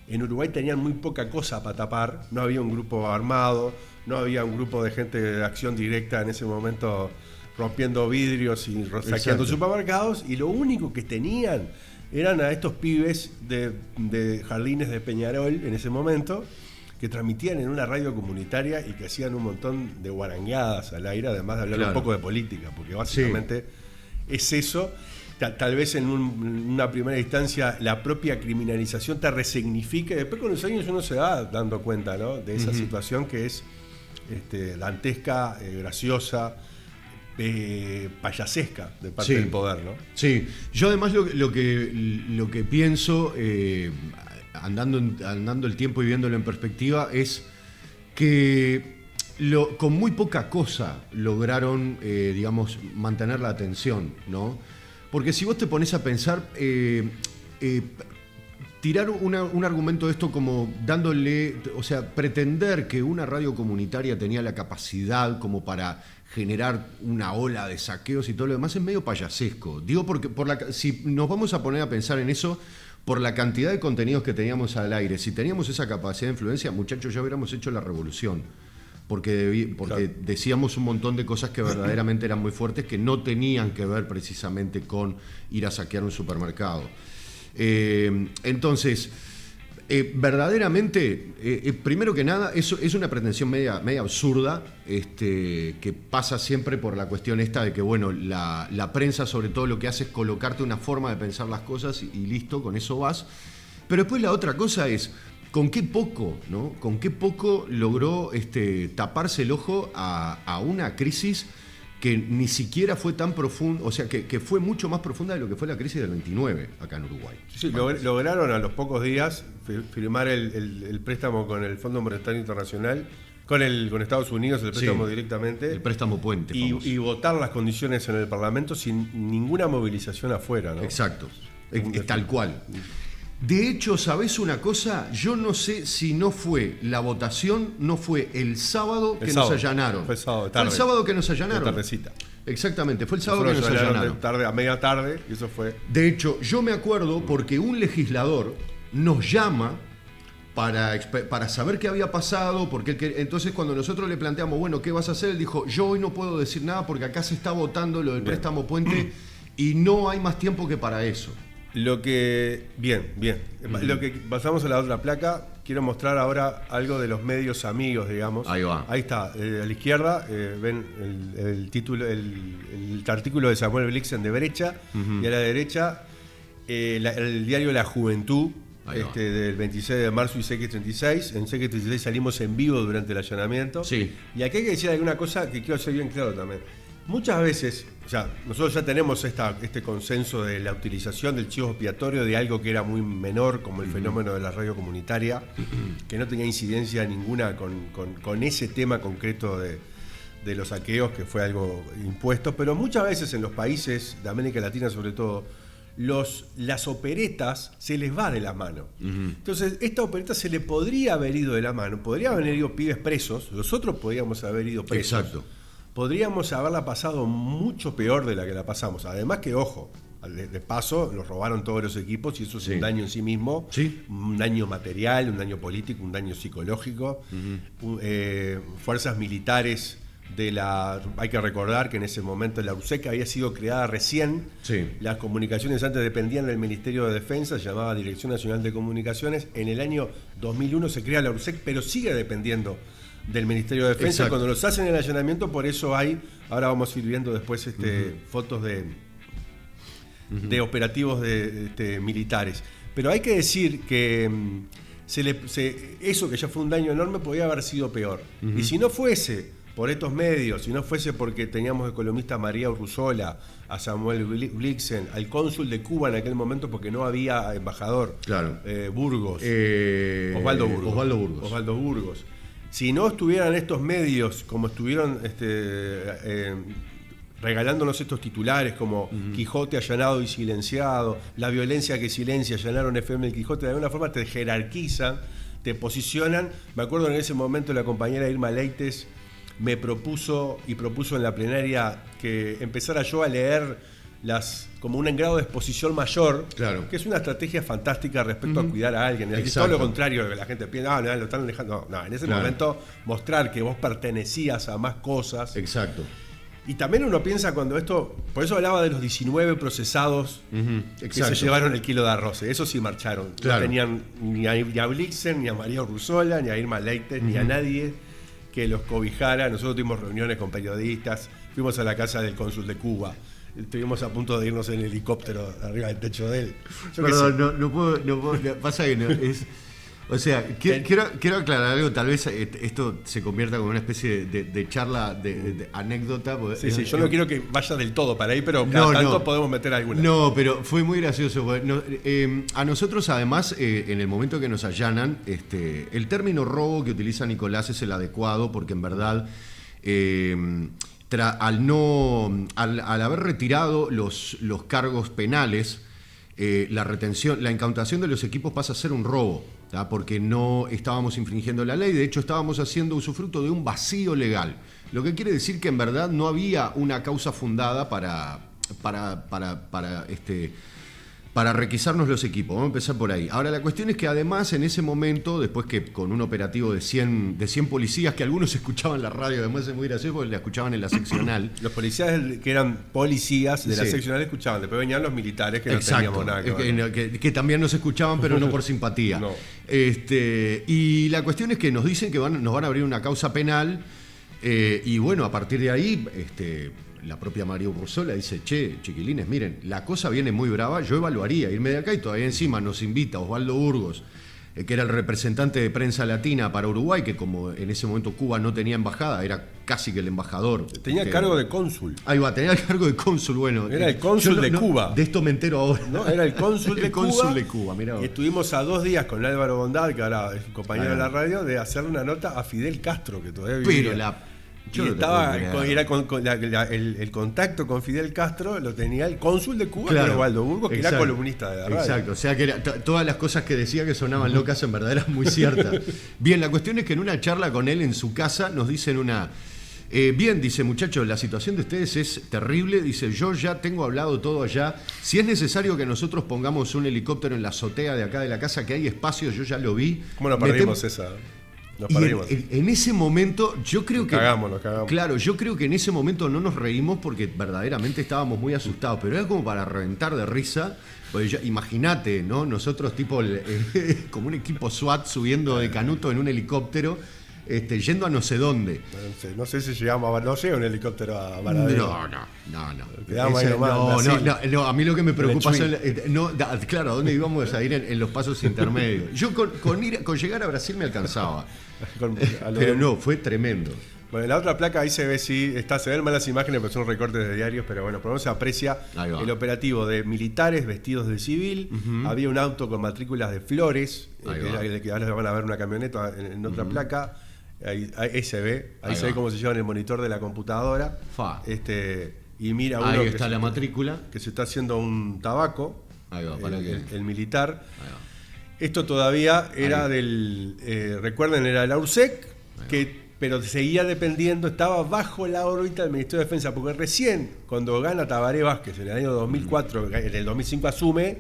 En Uruguay tenían muy poca cosa para tapar, no había un grupo armado, no había un grupo de gente de acción directa en ese momento rompiendo vidrios y saqueando Exacto. supermercados, y lo único que tenían eran a estos pibes de Jardines de Peñarol en ese momento, que transmitían en una radio comunitaria y que hacían un montón de guarangueadas al aire, además de hablar Claro. un poco de política, porque básicamente es eso. Tal vez en una primera instancia la propia criminalización te resignifica, y después con los años uno se va dando cuenta, ¿no?, de esa situación que es dantesca, graciosa, payasesca de parte Sí. del poder, ¿no? Sí, yo además lo que pienso, andando el tiempo y viéndolo en perspectiva, es que con muy poca cosa lograron, digamos, mantener la atención, ¿no? Porque si vos te pones a pensar, tirar un argumento de esto como dándole, o sea, pretender que una radio comunitaria tenía la capacidad como para generar una ola de saqueos y todo lo demás es medio payasesco. Digo porque si nos vamos a poner a pensar en eso, por la cantidad de contenidos que teníamos al aire, si teníamos esa capacidad de influencia, muchachos, ya hubiéramos hecho la revolución. Porque Claro. decíamos un montón de cosas que verdaderamente eran muy fuertes, que no tenían que ver precisamente con ir a saquear un supermercado. Entonces, verdaderamente, primero que nada, eso es una pretensión media absurda, que pasa siempre por la cuestión esta de que, bueno, la prensa sobre todo lo que hace es colocarte una forma de pensar las cosas y listo, con eso vas. Pero después la otra cosa es, con qué poco, ¿no? Con qué poco logró taparse el ojo a una crisis que ni siquiera fue tan profunda, o sea, que fue mucho más profunda de lo que fue la crisis del 29 acá en Uruguay. Sí, lograron a los pocos días firmar el préstamo con el Fondo Monetario Internacional, con Estados Unidos, el préstamo directamente. El préstamo puente. Y votar las condiciones en el Parlamento sin ninguna movilización afuera, ¿no? Exacto, tal cual. De hecho, ¿sabés una cosa? Yo no sé si no fue la votación, no fue el sábado que nos allanaron. Fue el sábado, tarde. Fue el sábado que nos allanaron. De tardecita. Exactamente, fue el sábado que nos allanaron. A media tarde, y eso fue. De hecho, yo me acuerdo porque un legislador nos llama para saber qué había pasado, porque entonces cuando nosotros le planteamos, bueno, ¿qué vas a hacer? Él dijo, yo hoy no puedo decir nada porque acá se está votando lo del préstamo puente y no hay más tiempo que para eso. Lo que Lo que pasamos a la otra placa, quiero mostrar ahora algo de los medios amigos, digamos. Ahí va. Ahí está, a la izquierda ven el título, el artículo de Samuel Blixen de Brecha, y a la derecha el diario La Juventud, del 26 de marzo y CX36. En CX36 salimos en vivo durante el allanamiento. Sí. Y aquí hay que decir alguna cosa que quiero hacer bien claro también. Muchas veces, o sea, nosotros ya tenemos este consenso de la utilización del chivo expiatorio de algo que era muy menor, como el fenómeno de la radio comunitaria, que no tenía incidencia ninguna con ese tema concreto de los saqueos, que fue algo impuesto, pero muchas veces en los países de América Latina sobre todo, las operetas se les va de la mano. Entonces, esta opereta se le podría haber ido de la mano, podría haber ido pibes presos, nosotros podríamos haber ido presos. Exacto. Podríamos haberla pasado mucho peor de la que la pasamos. Además que, ojo, de paso, nos robaron todos los equipos y eso es un daño en sí mismo. Sí. Un daño material, un daño político, un daño psicológico. Fuerzas militares hay que recordar que en ese momento la URSEC había sido creada recién. Sí. Las comunicaciones antes dependían del Ministerio de Defensa, se llamaba Dirección Nacional de Comunicaciones. En el año 2001 se crea la URSEC, pero sigue dependiendo del Ministerio de Defensa. Exacto. Cuando los hacen el allanamiento, por eso ahora vamos a ir viendo después fotos de operativos militares. Pero hay que decir que eso que ya fue un daño enorme podía haber sido peor. Y si no fuese por estos medios, si no fuese porque teníamos de columnista a María Urruzola, a Samuel Blixen, al cónsul de Cuba en aquel momento porque no había embajador, claro. Burgos, Osvaldo Burgos. Si no estuvieran estos medios como estuvieron regalándonos estos titulares como Quijote allanado y silenciado, la violencia que silencia, allanaron FM el Quijote, de alguna forma te jerarquizan, te posicionan. Me acuerdo en ese momento la compañera Irma Leites me propuso en la plenaria que empezara yo a leer como un grado de exposición mayor, claro. Que es una estrategia fantástica respecto a cuidar a alguien. Es todo lo contrario de lo que la gente piensa, lo están dejando. No, en ese momento mostrar que vos pertenecías a más cosas. Exacto. Y también uno piensa cuando por eso hablaba de los 19 procesados que se llevaron el kilo de arroz. Esos sí marcharon. Claro. No tenían ni a Blixen, ni a María Urruzola, ni a Irma Leites, ni a nadie que los cobijara. Nosotros tuvimos reuniones con periodistas, fuimos a la casa del cónsul de Cuba. Estuvimos a punto de irnos en el helicóptero arriba del techo de él. Perdón, no puedo. Pasa que no es. O sea, quiero aclarar algo. Tal vez esto se convierta como una especie de charla, de anécdota. Sí, yo no quiero que vaya del todo para ahí, pero cada tanto podemos meter alguna. No, pero fue muy gracioso. A nosotros, además, en el momento que nos allanan, el término robo que utiliza Nicolás es el adecuado, porque en verdad. Al haber retirado los cargos penales, la incautación de los equipos pasa a ser un robo, ¿tá? Porque no estábamos infringiendo la ley, de hecho estábamos haciendo usufructo de un vacío legal, lo que quiere decir que en verdad no había una causa fundada para requisarnos los equipos. Vamos a empezar por ahí. Ahora, la cuestión es que además en ese momento, después que con un operativo de 100 policías, que algunos escuchaban la radio, además es muy gracioso porque la escuchaban en la seccional. Los policías que eran policías de la seccional escuchaban, después venían los militares que exacto, no teníamos nada que ver. Que también nos escuchaban, pero no por simpatía. No. Y la cuestión es que nos dicen que nos van a abrir una causa penal, y bueno, a partir de ahí... la propia María Urruzola dice, chiquilines, miren, la cosa viene muy brava, yo evaluaría irme de acá y todavía encima nos invita Osvaldo Burgos que era el representante de prensa latina para Uruguay, que como en ese momento Cuba no tenía embajada, era casi que el embajador. Tenía cargo de cónsul. Ahí va, tenía el cargo de cónsul, bueno. Era el cónsul de Cuba. De esto me entero ahora. No, era el cónsul de Cuba. El cónsul de Cuba, mirá vos. Y estuvimos a 2 días con Álvaro Bondad, que ahora es compañero de la radio, de hacerle una nota a Fidel Castro, que todavía vivía. Pero Y estaba, el contacto con Fidel Castro lo tenía el cónsul de Cuba, Claro, que era Waldo Burgos, que exacto, era columnista de la radio. Exacto, o sea que todas las cosas que decía que sonaban locas en verdad eran muy ciertas. Bien, la cuestión es que en una charla con él en su casa nos dicen bien, dice, muchachos, la situación de ustedes es terrible. Dice, yo ya tengo hablado todo allá. Si es necesario que nosotros pongamos un helicóptero en la azotea de acá de la casa, que hay espacio, yo ya lo vi. ¿Cómo nos perdimos esa? Nos perdimos. En ese momento, yo creo nos que. Nos cagamos. Claro, yo creo que en ese momento no nos reímos porque verdaderamente estábamos muy asustados, pero era como para reventar de risa. Imagínate, ¿no? Nosotros, tipo, como un equipo SWAT subiendo de Canuto en un helicóptero. Yendo a no sé dónde. No sé si llegamos no llega un helicóptero a Varadero. No. Quedamos ahí nomás, no, a mí lo que me preocupa son, claro, ¿a dónde íbamos a ir en los pasos intermedios? Yo con llegar a Brasil me alcanzaba. Pero no, fue tremendo. Bueno, en la otra placa ahí se ve, se ven malas imágenes, pero son recortes de diarios, pero bueno, por lo menos se aprecia el operativo de militares vestidos de civil. Había un auto con matrículas de flores, que ahora van a ver una camioneta en otra placa. Ahí se ve, ahí se ve cómo se lleva en el monitor de la computadora. Y mira uno ahí está la matrícula. Que se está haciendo un tabaco. Ahí va, el militar. Esto todavía era recuerden, era la URSEC, pero seguía dependiendo, estaba bajo la órbita del Ministerio de Defensa, porque recién, cuando gana Tabaré Vázquez en el año 2004, en el 2005 asume,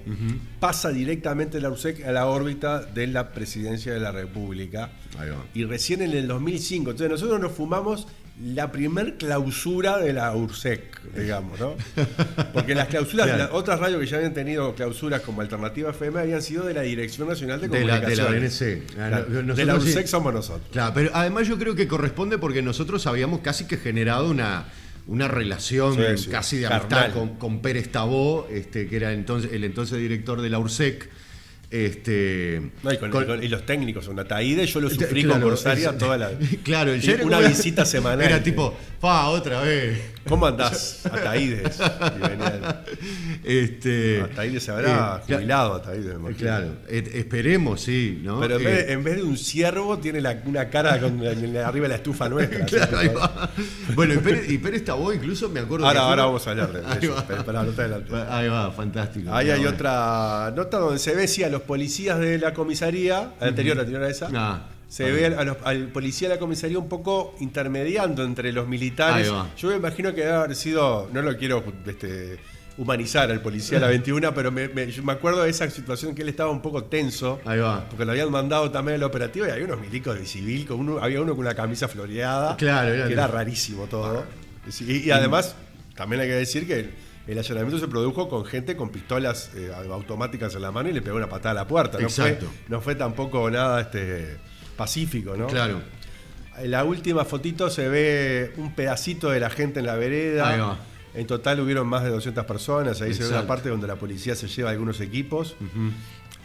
pasa directamente la URSEC a la órbita de la Presidencia de la República. Y recién en el 2005, entonces nosotros nos fumamos la primer clausura de la URSEC, digamos, ¿no? Porque las clausuras de las otras radios que ya habían tenido clausuras como Alternativa FM habían sido de la Dirección Nacional de Comunicaciones. De la DNC. De la URSEC somos nosotros. Claro, pero además yo creo que corresponde porque nosotros habíamos casi que generado una relación casi de amistad con Pérez Tabó, que era el entonces director de la URSEC. Y los técnicos, una Taide, yo lo sufrí con Corsaria toda la. Claro, una visita semanal. Era tipo, otra vez. ¿Cómo andás? Ataides. Ataides se habrá jubilado, Ataides. Claro, esperemos, sí, ¿no? Pero en vez de un ciervo, tiene una cara arriba de la estufa nuestra. Claro, ahí va. Bueno, y Pérez Tabó, incluso me acuerdo. Ahora vamos a hablar de eso. Para nota adelante. Ahí va, fantástico. Ahí hay otra nota donde se ve a los policías de la comisaría, anterior a esa. Se ve al policía de la comisaría un poco intermediando entre los militares. Yo me imagino que debe haber sido, no lo quiero humanizar al policía de la 21, pero yo me acuerdo de esa situación que él estaba un poco tenso. Porque lo habían mandado también al operativo y había unos milicos de civil, había uno con una camisa floreada, que era rarísimo todo. Y además, también hay que decir que el allanamiento se produjo con gente con pistolas automáticas en la mano y le pegó una patada a la puerta. No fue tampoco nada pacífico, ¿no? Claro. En la última fotito se ve un pedacito de la gente en la vereda. En total hubieron más de 200 personas. Ahí se ve una parte donde la policía se lleva algunos equipos.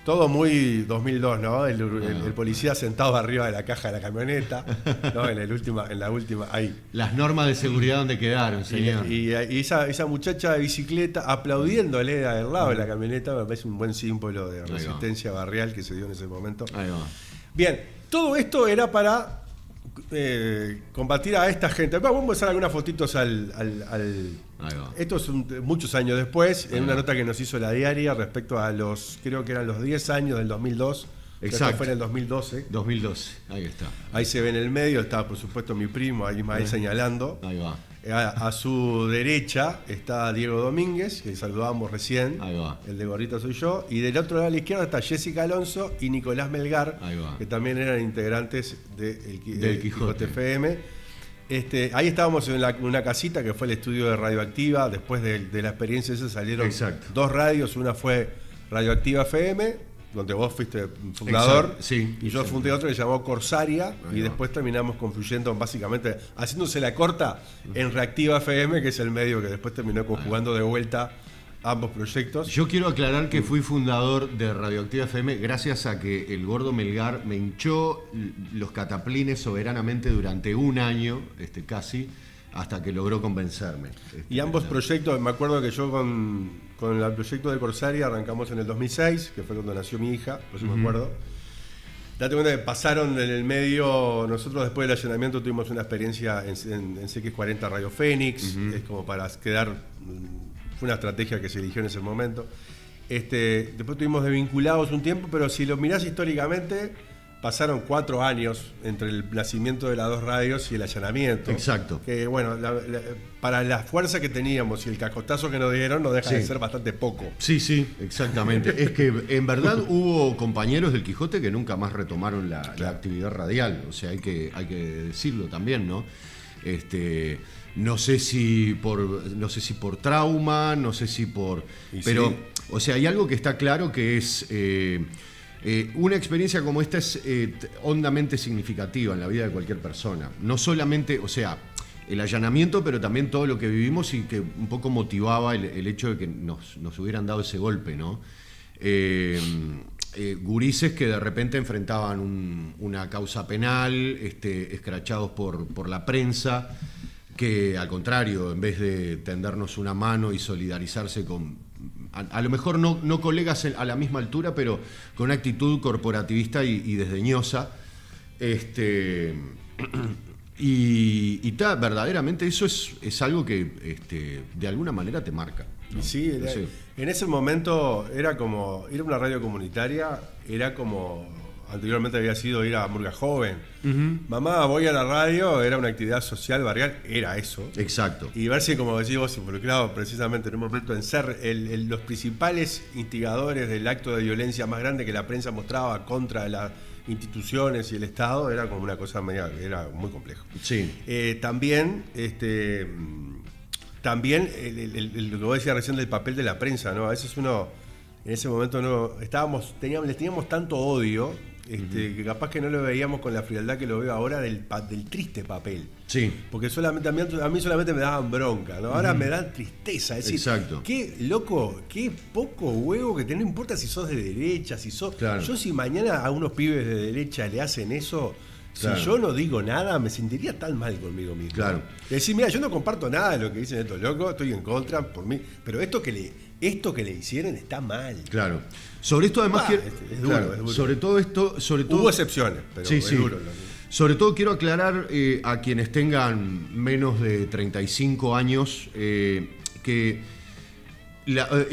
Todo muy 2002, ¿no? El policía sentado arriba de la caja de la camioneta, ¿no? En la última, ahí. Las normas de seguridad donde quedaron, señor. Y esa muchacha de bicicleta aplaudiéndole al lado de la camioneta, me parece un buen símbolo de resistencia barrial que se dio en ese momento. Ahí va. Bien, todo esto era para combatir a esta gente. Vamos a mostrar algunas fotitos Esto es muchos años después, en una nota que nos hizo la diaria respecto a creo que eran los 10 años del 2002. Exacto. Esto fue en el 2012. 2012, ahí está. Ahí se ve en el medio, está por supuesto mi primo, ahí señalando. Ahí va. A su derecha está Diego Domínguez, que saludábamos recién. Ahí va. El de gorrito soy yo. Y del otro lado a la izquierda está Jessica Alonso y Nicolás Melgar, que también eran integrantes del Quijote FM. Ahí estábamos en una casita que fue el estudio de Radioactiva. Después de la experiencia esa salieron 2 radios. Una fue Radioactiva FM, donde vos fuiste fundador, y yo fundé otro que se llamó Corsaria, y después terminamos confluyendo, básicamente, haciéndose la corta en Reactiva FM, que es el medio que después terminó conjugando de vuelta ambos proyectos. Yo quiero aclarar que fui fundador de Radioactiva FM gracias a que el gordo Melgar me hinchó los cataplines soberanamente durante un año, casi, hasta que logró convencerme. Y ambos proyectos, me acuerdo que yo con el proyecto de Corsaria arrancamos en el 2006, que fue cuando nació mi hija, por eso me acuerdo. Date cuenta que pasaron en el medio, nosotros después del allanamiento tuvimos una experiencia en CX40 Radio Fénix, es como para quedar... Fue una estrategia que se eligió en ese momento. Después estuvimos desvinculados un tiempo, pero si lo mirás históricamente, pasaron 4 años entre el nacimiento de las 2 radios y el allanamiento. Exacto. Que bueno, para la fuerza que teníamos y el cascotazo que nos dieron, no deja de ser bastante poco. Sí, exactamente. Es que en verdad hubo compañeros del Quijote que nunca más retomaron la actividad radial. O sea, hay que decirlo también, ¿no? No sé si por trauma, no sé si por... Pero, sí. O sea, hay algo que está claro que es... una experiencia como esta es hondamente significativa en la vida de cualquier persona. No solamente, o sea, el allanamiento, pero también todo lo que vivimos y que un poco motivaba el hecho de que nos hubieran dado ese golpe, ¿no? Gurises que de repente enfrentaban una causa penal, escrachados por la prensa, que al contrario, en vez de tendernos una mano y solidarizarse con, a lo mejor no colegas a la misma altura, pero con una actitud corporativista y desdeñosa, verdaderamente eso es algo que de alguna manera te marca, ¿no? Sí, en ese momento era una radio comunitaria, era como anteriormente había sido ir a Murga Joven. Mamá, voy a la radio, era una actividad social barrial, era eso. Exacto. Y verse, como decís vos, involucrado precisamente en un momento en ser los principales instigadores del acto de violencia más grande que la prensa mostraba contra las instituciones y el Estado, era como una cosa era muy complejo. Sí. También lo que vos decías recién del papel de la prensa, ¿no? A veces uno, en ese momento les teníamos tanto odio, que capaz que no lo veíamos con la frialdad que lo veo ahora del triste papel. Sí. Porque a mí solamente me daban bronca, ¿no? Ahora me dan tristeza. Es decir, exacto. Qué loco, qué poco huevo que tenés. No importa si sos de derecha, si sos... Claro. Yo si mañana a unos pibes de derecha le hacen eso... Claro. Si yo no digo nada, me sentiría tan mal conmigo mismo. Claro. Es decir, mira, yo no comparto nada de lo que dicen estos locos, estoy en contra por mí, pero esto que le hicieron está mal. Claro. Sobre esto además es duro. Sobre todo hubo excepciones, pero sí, es duro. Sobre todo quiero aclarar a quienes tengan menos de 35 años que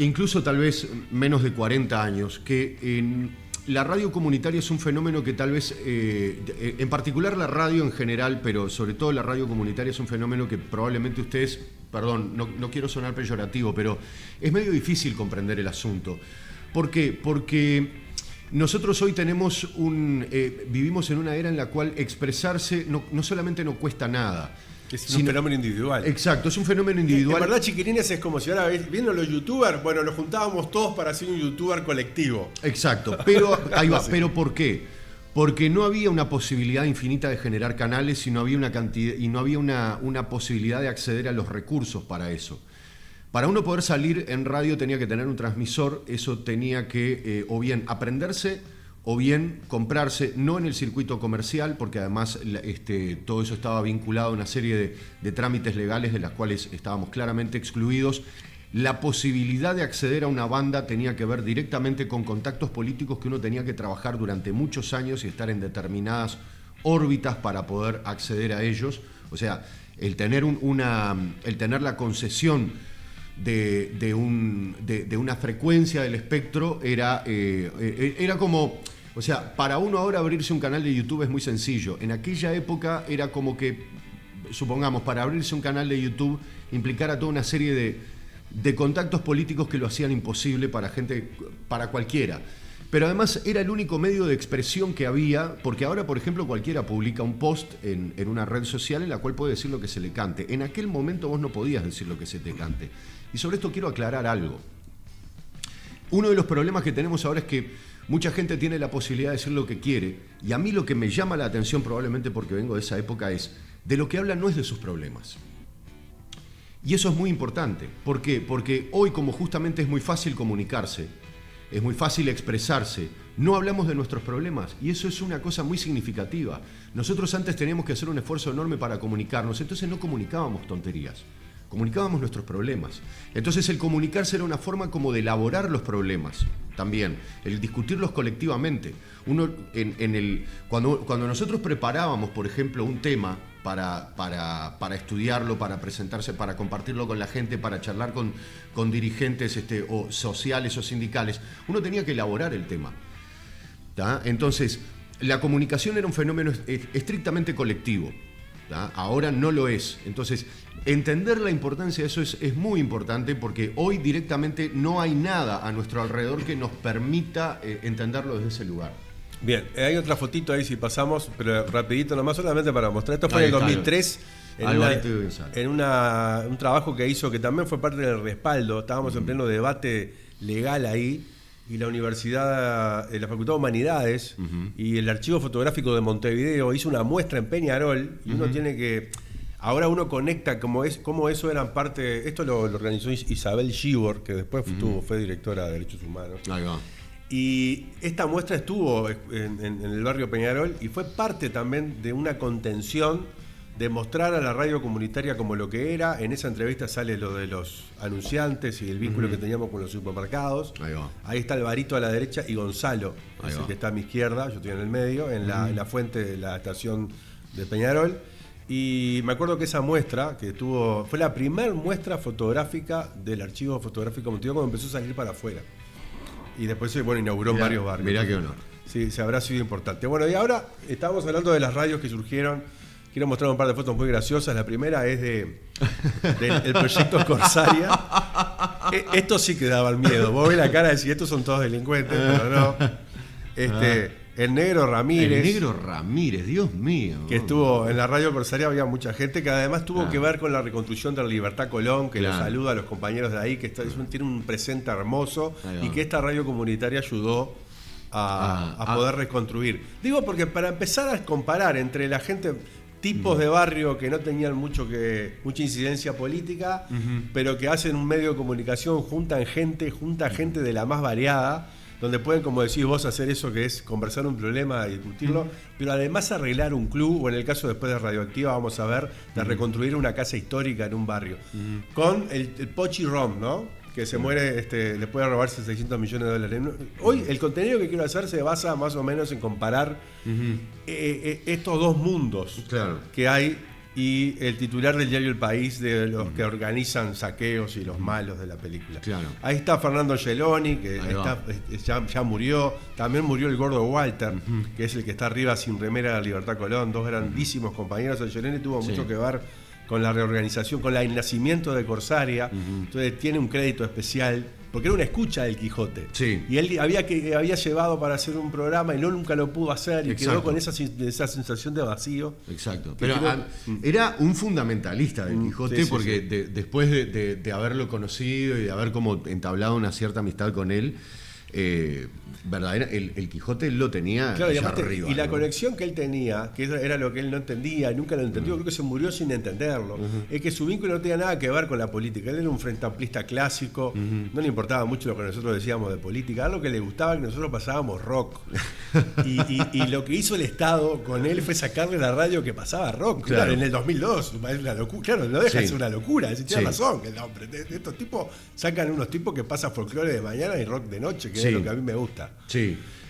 incluso tal vez menos de 40 años, que la radio comunitaria es un fenómeno que tal vez, en particular la radio en general, pero sobre todo la radio comunitaria es un fenómeno que probablemente ustedes, perdón, no quiero sonar peyorativo, pero es medio difícil comprender el asunto. ¿Por qué? Porque nosotros hoy vivimos en una era en la cual expresarse no solamente no cuesta nada, es un fenómeno individual. Exacto, es un fenómeno individual. En verdad, chiquirines, es como si ahora viendo los youtubers, bueno, nos juntábamos todos para hacer un youtuber colectivo. Exacto, pero ahí va, pero ¿por qué? Porque no había una posibilidad infinita de generar canales y no había una cantidad y no había una posibilidad de acceder a los recursos para eso. Para uno poder salir en radio tenía que tener un transmisor, eso tenía que o bien aprenderse o bien comprarse, no en el circuito comercial, porque además todo eso estaba vinculado a una serie de trámites legales de las cuales estábamos claramente excluidos. La posibilidad de acceder a una banda tenía que ver directamente con contactos políticos que uno tenía que trabajar durante muchos años y estar en determinadas órbitas para poder acceder a ellos. O sea, el tener la concesión de una frecuencia del espectro era como... O sea, para uno ahora abrirse un canal de YouTube es muy sencillo. En aquella época era como que, supongamos, para abrirse un canal de YouTube implicara toda una serie de contactos políticos que lo hacían imposible para cualquiera. Pero además era el único medio de expresión que había, porque ahora, por ejemplo, cualquiera publica un post en una red social en la cual puede decir lo que se le cante. En aquel momento vos no podías decir lo que se te cante. Y sobre esto quiero aclarar algo. Uno de los problemas que tenemos ahora es que mucha gente tiene la posibilidad de decir lo que quiere, y a mí lo que me llama la atención, probablemente porque vengo de esa época, es de lo que hablan no es de sus problemas. Y eso es muy importante. ¿Por qué? Porque hoy, como justamente es muy fácil comunicarse, es muy fácil expresarse, no hablamos de nuestros problemas, y eso es una cosa muy significativa. Nosotros antes teníamos que hacer un esfuerzo enorme para comunicarnos, entonces no comunicábamos tonterías, comunicábamos nuestros problemas. Entonces el comunicarse era una forma como de elaborar los problemas también, el discutirlos colectivamente. Cuando nosotros preparábamos, por ejemplo, un tema para estudiarlo, para presentarse, para compartirlo con la gente, para charlar con dirigentes o sociales o sindicales, uno tenía que elaborar el tema. ¿Tá? Entonces, la comunicación era un fenómeno estrictamente colectivo. ¿tá? Ahora no lo es. Entonces, entender la importancia de eso es muy importante, porque hoy directamente no hay nada a nuestro alrededor que nos permita entenderlo desde ese lugar. Bien, hay otra fotito ahí si pasamos, pero rapidito nomás, solamente para mostrar. Esto fue en el 2003, en un trabajo que hizo, que también fue parte del respaldo. Estábamos en pleno debate legal ahí, y la Universidad, la Facultad de Humanidades y el Archivo Fotográfico de Montevideo hizo una muestra en Peñarol, y uno tiene que... Ahora uno conecta cómo eso eran parte... Esto lo organizó Isabel Gibor, que después fue directora de Derechos Humanos. Ahí va. Y esta muestra estuvo en el barrio Peñarol, y fue parte también de una contención de mostrar a la radio comunitaria como lo que era. En esa entrevista sale lo de los anunciantes y el vínculo que teníamos con los supermercados. Ahí va. Ahí está Alvarito a la derecha y Gonzalo, es el que está a mi izquierda, yo estoy en el medio, en la fuente de la estación de Peñarol. Y me acuerdo que esa muestra, fue la primer muestra fotográfica del Archivo Fotográfico Montevideo cuando empezó a salir para afuera. Y después inauguró en varios barrios. Mirá qué honor. Sí, se habrá sido importante. Bueno, y ahora estamos hablando de las radios que surgieron. Quiero mostrar un par de fotos muy graciosas. La primera es del proyecto Corsaria. Esto sí que daba el miedo. Vos ves la cara de decir, estos son todos delincuentes, pero no. El Negro Ramírez. El Negro Ramírez, Dios mío. Que estuvo en la radio Corsaria, había mucha gente que además tuvo que ver con la reconstrucción de la Libertad Colón, que los saluda a los compañeros de ahí, que tiene un presente hermoso, y que esta radio comunitaria ayudó a poder reconstruir. Digo porque para empezar a comparar entre la gente, tipos de barrio que no tenían mucha incidencia política, pero que hacen un medio de comunicación, junta gente de la más variada, donde pueden, como decís vos, hacer eso que es conversar un problema y discutirlo, pero además arreglar un club, o en el caso después de Radioactiva, vamos a ver, de reconstruir una casa histórica en un barrio. Con el Pochi Rom, ¿no? Que se muere, le puede robarse $600 millones. Hoy el contenido que quiero hacer se basa más o menos en comparar estos dos mundos que hay, y el titular del diario El País de los que organizan saqueos y los malos de la película. Ahí está Fernando Geloni, que ya murió. También murió el gordo Walter, que es el que está arriba sin remera de la Libertad Colón. Dos grandísimos compañeros. El Geloni tuvo mucho que ver con la reorganización, con el nacimiento de Corsaria. Entonces tiene un crédito especial, porque era una escucha del Quijote. Y él había llevado para hacer un programa y nunca lo pudo hacer, y quedó con esa sensación de vacío. Exacto. Pero era un fundamentalista del Quijote, porque después de haberlo conocido y de haber como entablado una cierta amistad con él, el Quijote lo tenía allá arriba. Y la conexión que él tenía, que era lo que él no entendía, nunca lo entendió, creo que se murió sin entenderlo, es que su vínculo no tenía nada que ver con la política. Él era un frente amplista clásico, no le importaba mucho lo que nosotros decíamos de política, algo que le gustaba que nosotros pasábamos rock. y lo que hizo el Estado con él fue sacarle la radio que pasaba rock. Claro, en el 2002, es una locura. Claro, no deja de ser una locura. Tiene razón, que estos tipos sacan unos tipos que pasan folclore de mañana y rock de noche, que es lo que a mí me gusta.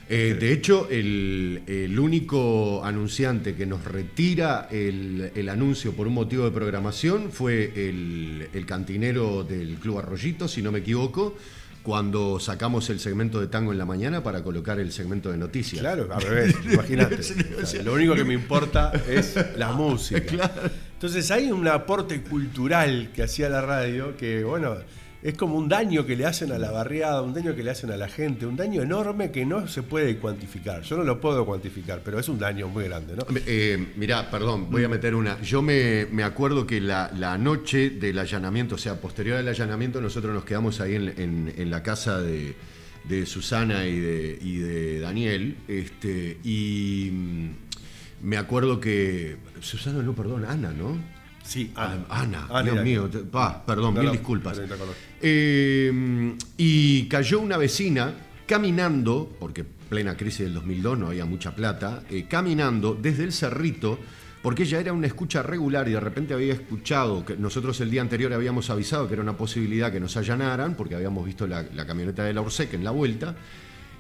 De hecho, el único anunciante que nos retira el anuncio por un motivo de programación fue el cantinero del Club Arroyito, si no me equivoco, cuando sacamos el segmento de Tango en la Mañana para colocar el segmento de noticias. Claro, al revés, imagínate. Lo único que me importa es la música. Entonces hay un aporte cultural que hacía la radio que, es como un daño que le hacen a la barriada, un daño que le hacen a la gente, un daño enorme que no se puede cuantificar. Yo no lo puedo cuantificar, pero es un daño muy grande, ¿no? Mirá, perdón, voy a meter una. Yo me acuerdo que la noche del allanamiento, o sea, posterior al allanamiento, nosotros nos quedamos ahí en la casa de Susana y de Daniel, y me acuerdo que... Susana, no, perdón, Ana, ¿no? Sí, Ana. Ana, Dios mío, perdón, No, mil no, disculpas. no te conozco. Y cayó una vecina caminando, porque plena crisis del 2002 no había mucha plata, caminando desde el Cerrito, porque ella era una escucha regular y de repente había escuchado que nosotros el día anterior habíamos avisado que era una posibilidad que nos allanaran, porque habíamos visto la camioneta de la Orsec en la vuelta,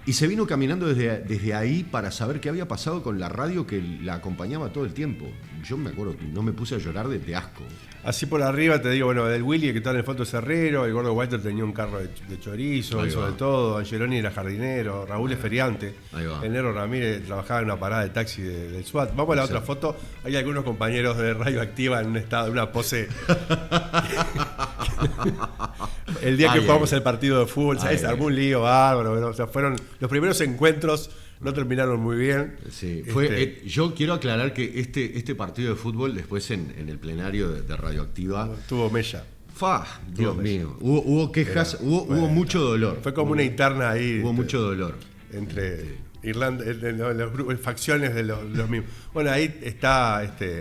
y se vino caminando desde ahí para saber qué había pasado con la radio que la acompañaba todo el tiempo. Yo me acuerdo, no me puse a llorar de asco. Así por arriba te digo, bueno, del Willy que está en el fondo es herrero, el gordo Walter tenía un carro de chorizo, Ahí hizo va. de todo, Angeloni era jardinero, Raúl es feriante, Ahí va. el Nero Ramírez trabajaba en una parada de taxi del SWAT. Vamos a la otra foto, hay algunos compañeros de Radioactiva en un estado, en una pose. El día que jugamos el partido de fútbol, ¿sabes? Armó un lío bárbaro, ¿no? O sea, fueron los primeros encuentros, no terminaron muy bien. Sí, yo quiero aclarar que este partido de fútbol después en el plenario de Radioactiva Tuvo mella. Dios mío, hubo quejas, hubo mucho dolor. Fue como una interna ahí. Hubo mucho dolor. Entre Irlanda, los grupos, facciones de los mismos. Bueno, ahí está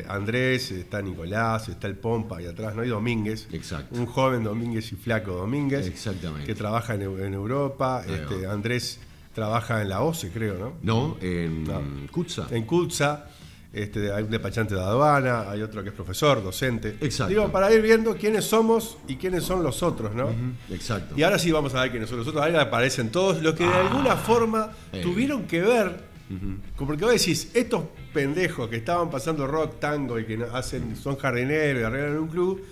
Andrés, está Nicolás, está el Pompa ahí atrás, ¿no? Y Domínguez. Exacto. Un joven Domínguez y flaco Domínguez. Exactamente. Que trabaja en Europa. Andrés trabaja en la OCE, creo, ¿no? No, en Cutsa. En CUTSA. Hay un despachante de aduana, hay otro que es profesor, docente. Exacto. Digo, para ir viendo quiénes somos y quiénes son los otros, ¿no? Exacto. Y ahora sí vamos a ver quiénes son los otros. Ahora aparecen todos los que de alguna forma tuvieron que ver. Porque vos decís, estos pendejos que estaban pasando rock, tango y que son jardineros y arreglan un club,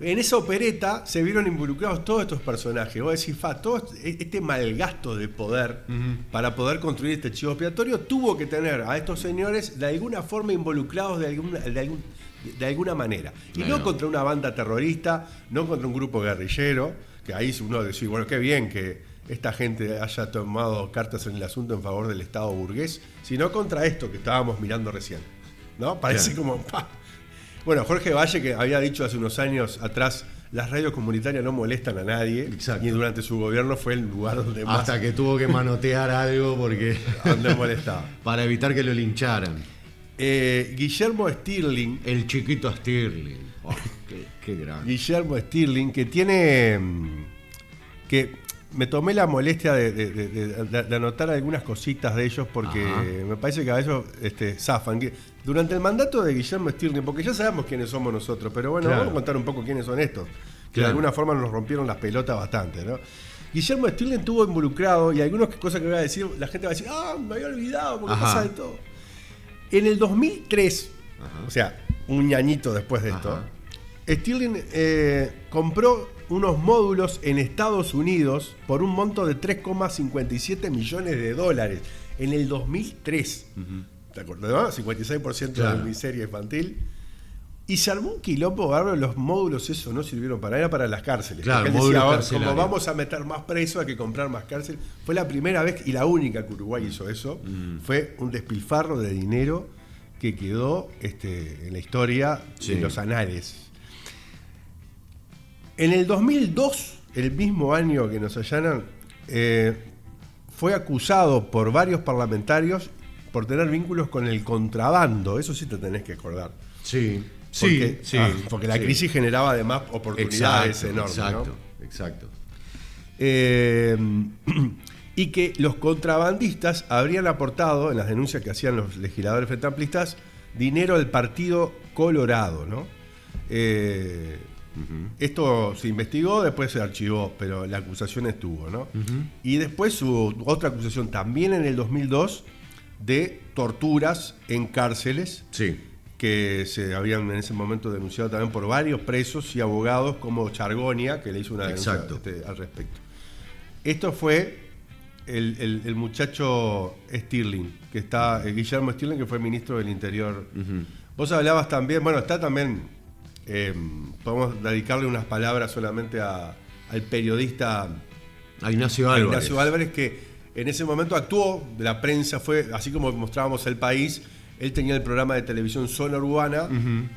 en esa opereta se vieron involucrados todos estos personajes. Vos decís, todo este malgasto de poder para poder construir este chivo expiatorio tuvo que tener a estos señores de alguna forma involucrados de alguna manera. Y no contra una banda terrorista, no contra un grupo guerrillero, que ahí uno decía, bueno, qué bien que esta gente haya tomado cartas en el asunto en favor del Estado burgués, sino contra esto que estábamos mirando recién. ¿No? Parece como... Bueno, Jorge Valle, que había dicho hace unos años atrás, las radios comunitarias no molestan a nadie. Exacto. Y durante su gobierno fue el lugar donde más... Hasta que tuvo que manotear algo porque donde molestaba. para evitar que lo lincharan. Guillermo Stirling. El chiquito Stirling. Qué grande. Guillermo Stirling, que tiene... que me tomé la molestia de anotar algunas cositas de ellos porque me parece que a ellos zafan. Durante el mandato de Guillermo Stirling, porque ya sabemos quiénes somos nosotros, pero bueno, vamos a contar un poco quiénes son estos, que de alguna forma nos rompieron las pelotas bastante, ¿no? Guillermo Stirling estuvo involucrado y algunas cosas que voy a decir, la gente va a decir, me había olvidado porque pasa de todo. En el 2003, o sea, un añito después de esto, Stirling compró unos módulos en Estados Unidos por un monto de 3,57 millones de dólares en el 2003. ¿Te acordás? 56% de miseria infantil. Y se armó un quilombo bárbaro. Los módulos, eso no sirvieron era para las cárceles. Claro, él decía, carcelario. como vamos a meter más presos, hay que comprar más cárcel. Fue la primera vez y la única que Uruguay hizo eso. Fue un despilfarro de dinero que quedó en la historia, en los anales. En el 2002, el mismo año que nos allanan, fue acusado por varios parlamentarios por tener vínculos con el contrabando. Eso sí te tenés que acordar. Sí, porque la crisis generaba además oportunidades enormes. Exacto. Y que los contrabandistas habrían aportado, en las denuncias que hacían los legisladores fentamplistas, dinero al Partido Colorado, ¿no? Esto se investigó, después se archivó, pero la acusación estuvo, ¿no? Y después hubo otra acusación también en el 2002 de torturas en cárceles que se habían en ese momento denunciado también por varios presos y abogados como Chargonia, que le hizo una denuncia al respecto. Esto fue el muchacho Stirling, que está Guillermo Stirling, que fue ministro del Interior. Vos hablabas también, bueno, está también... podemos dedicarle unas palabras solamente al periodista a Ignacio Álvarez, que en ese momento actuó de la prensa, fue así como mostrábamos El País. Él tenía el programa de televisión Zona Urbana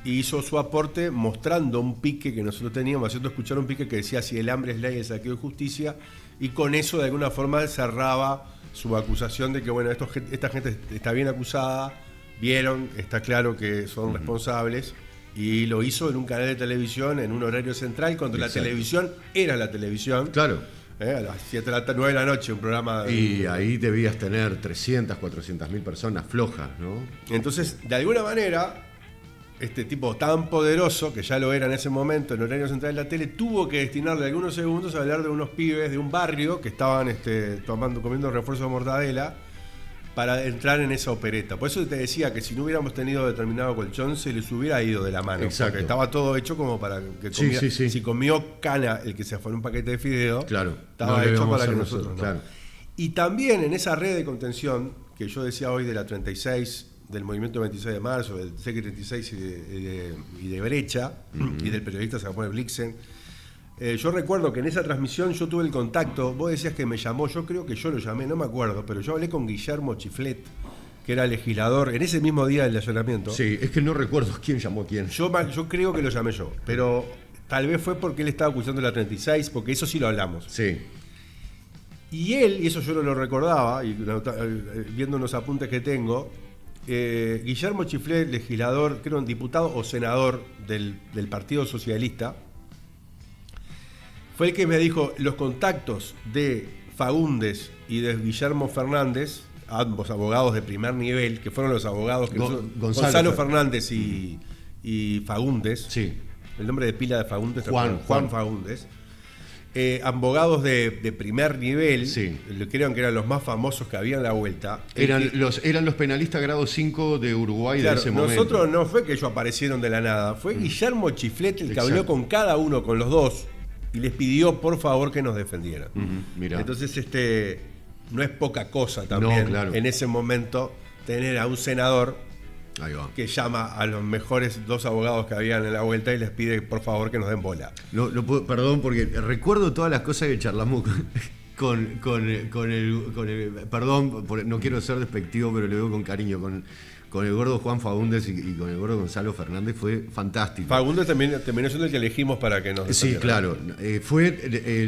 y hizo su aporte mostrando un pique que nosotros teníamos, haciendo escuchar un pique que decía: si el hambre es ley, el saqueo es justicia, y con eso de alguna forma cerraba su acusación de que bueno, esta gente está bien acusada, vieron, está claro que son responsables. Y lo hizo en un canal de televisión, en un horario central, cuando Exacto. la televisión era la televisión. Claro. A las 9 de la noche, un programa. Y ahí debías tener 300, 400 mil personas flojas, ¿no? Entonces, de alguna manera, este tipo tan poderoso, que ya lo era en ese momento en horario central de la tele, tuvo que destinarle algunos segundos a hablar de unos pibes de un barrio que estaban comiendo refuerzo de mortadela para entrar en esa opereta. Por eso te decía que si no hubiéramos tenido determinado colchón, se les hubiera ido de la mano. Exacto. Porque estaba todo hecho como para que Sí, sí, sí. si comió cana el que se afanó un paquete de fideo, Claro. estaba No lo hecho íbamos a para que hacer nosotros no. claro. Y también en esa red de contención, que yo decía hoy de la 36, del movimiento 26 de marzo, del CX36 y de Brecha, y del periodista Samuel Blixen, yo recuerdo que en esa transmisión yo tuve el contacto, vos decías que me llamó, yo creo que yo lo llamé, no me acuerdo, pero yo hablé con Guillermo Chiflet, que era legislador, en ese mismo día del allanamiento. Sí, es que no recuerdo quién llamó a quién. Yo creo que lo llamé yo, pero tal vez fue porque él estaba acusando la 36, porque eso sí lo hablamos. Sí. Y él, y eso yo no lo recordaba, y viendo unos apuntes que tengo, Guillermo Chiflet, legislador, creo un diputado o senador del Partido Socialista, fue el que me dijo los contactos de Faúndez y de Guillermo Fernández, ambos abogados de primer nivel, que fueron los abogados que Gonzalo Fernández y Faúndez, Sí. el nombre de pila de Faúndez, Juan Faúndez, abogados de primer nivel, Sí. creo que eran los más famosos que había en la vuelta. Eran los penalistas grado 5 de Uruguay Claro, de ese momento. nosotros no fue que ellos aparecieron de la nada, fue Guillermo Chiflet el que Exacto. habló con cada uno, con los dos, y les pidió por favor que nos defendieran. Mirá. Entonces, no es poca cosa también No, claro. en ese momento tener a un senador Ahí va. que llama a los mejores dos abogados que habían en la vuelta y les pide por favor que nos den bola. No perdón, porque recuerdo todas las cosas que charlamos con el. Perdón, no quiero ser despectivo, pero le digo con cariño. Con el gordo Juan Faúndez y con el gordo Gonzalo Fernández fue fantástico. Fagundes terminó siendo el que elegimos para que nos Sí, defendieran. claro.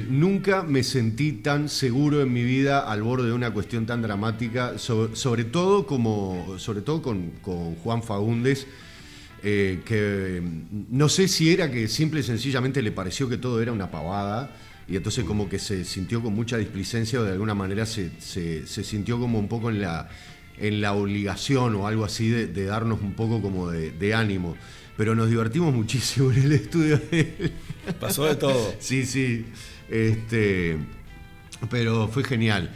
Nunca me sentí tan seguro en mi vida al borde de una cuestión tan dramática, sobre todo con Juan Faúndez, que no sé si era que simple y sencillamente le pareció que todo era una pavada, y entonces como que se sintió con mucha displicencia o de alguna manera se sintió como un poco en la obligación o algo así de darnos un poco como de ánimo. Pero nos divertimos muchísimo en el estudio de él. Pasó de todo. Sí. Pero fue genial.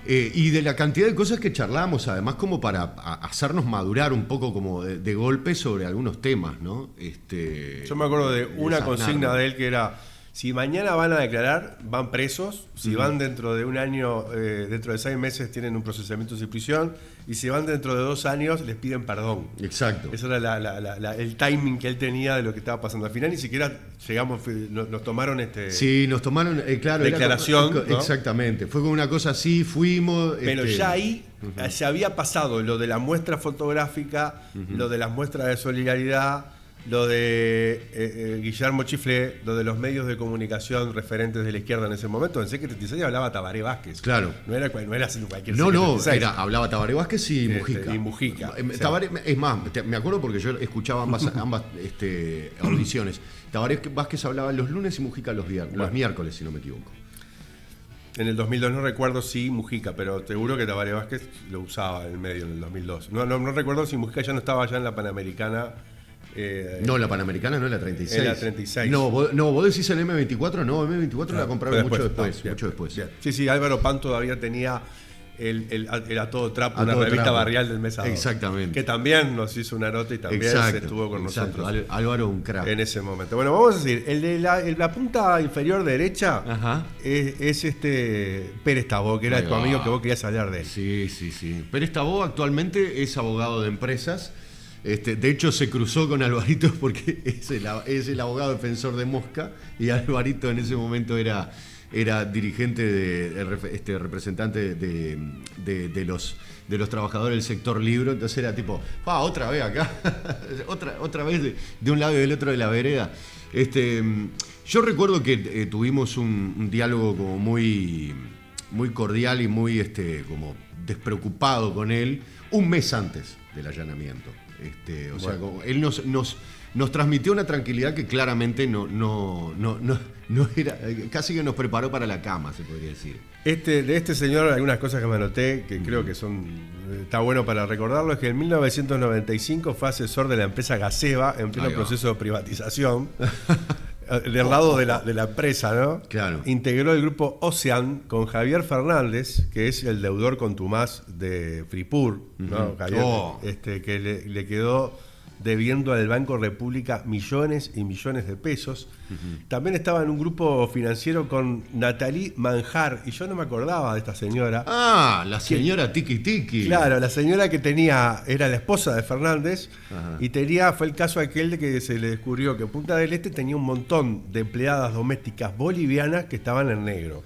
Y de la cantidad de cosas que charlamos, además, como para hacernos madurar un poco como de golpe sobre algunos temas, ¿no? Yo me acuerdo de una desasnarnos. consigna de él que era: si mañana van a declarar, van presos. Si van dentro de un año, dentro de 6 meses tienen un procesamiento sin prisión. Y si van dentro de 2 años, les piden perdón. Exacto. Eso era el timing que él tenía de lo que estaba pasando. Al final ni siquiera llegamos, nos tomaron Sí, nos tomaron, claro. declaración, era ¿no? Exactamente. Fue como una cosa así, fuimos. Pero ya ahí se había pasado lo de la muestra fotográfica, lo de las muestras de solidaridad, lo de Guillermo Chiflet, lo de los medios de comunicación referentes de la izquierda en ese momento. En CX36 hablaba Tabaré Vázquez. Claro. No era cualquier No, CX36. hablaba Tabaré Vázquez y Mujica. Y Mujica. Tabaré, es más, me acuerdo porque yo escuchaba ambas audiciones. Tabaré Vázquez hablaba los lunes y Mujica los miércoles, si no me equivoco. En el 2002 no recuerdo si Mujica, pero seguro que Tabaré Vázquez lo usaba en el medio en el 2002. No recuerdo si Mujica ya no estaba ya en la Panamericana. No, la Panamericana no es la 36. Es la 36. No, vos decís el M24, no, M24 la compraron mucho después. Bien, mucho después. bien. Sí, Álvaro Pan todavía tenía el A Todo Trapo, A una Todo revista Trapo. barrial del mes a dos. Exactamente. Que también nos hizo una nota y también Exacto, estuvo con exacto. nosotros Álvaro un crack. en ese momento. Bueno, vamos a decir, el de la punta inferior derecha Ajá. es Pérez Tabó, que era Ahí tu va. amigo que vos querías hablar de él. Sí. Pérez Tabó actualmente es abogado de empresas. De hecho, se cruzó con Alvarito porque es el abogado defensor de Mosca y Alvarito en ese momento era dirigente representante de los trabajadores del sector libro. Entonces era tipo, otra vez acá, otra vez de un lado y del otro de la vereda. Yo recuerdo que tuvimos un diálogo como muy cordial y muy como despreocupado con él un mes antes del allanamiento. O sea, él nos transmitió una tranquilidad que claramente no era, casi que nos preparó para la cama, se podría decir. De este señor, algunas cosas que me anoté que creo que está bueno para recordarlo, es que en 1995 fue asesor de la empresa Gaseba en pleno proceso de privatización. Del lado de la empresa, ¿no? Claro. Integró el grupo Ocean con Javier Fernández, que es el deudor contumaz de Fripur, ¿no? Javier, que le quedó debiendo al Banco República millones y millones de pesos. También estaba en un grupo financiero con Nathalie Manjar, y yo no me acordaba de esta señora. La señora Tiki Tiki. Claro, la señora que era la esposa de Fernández. Ajá. Y fue el caso aquel de que se le descubrió que Punta del Este tenía un montón de empleadas domésticas bolivianas que estaban en negro.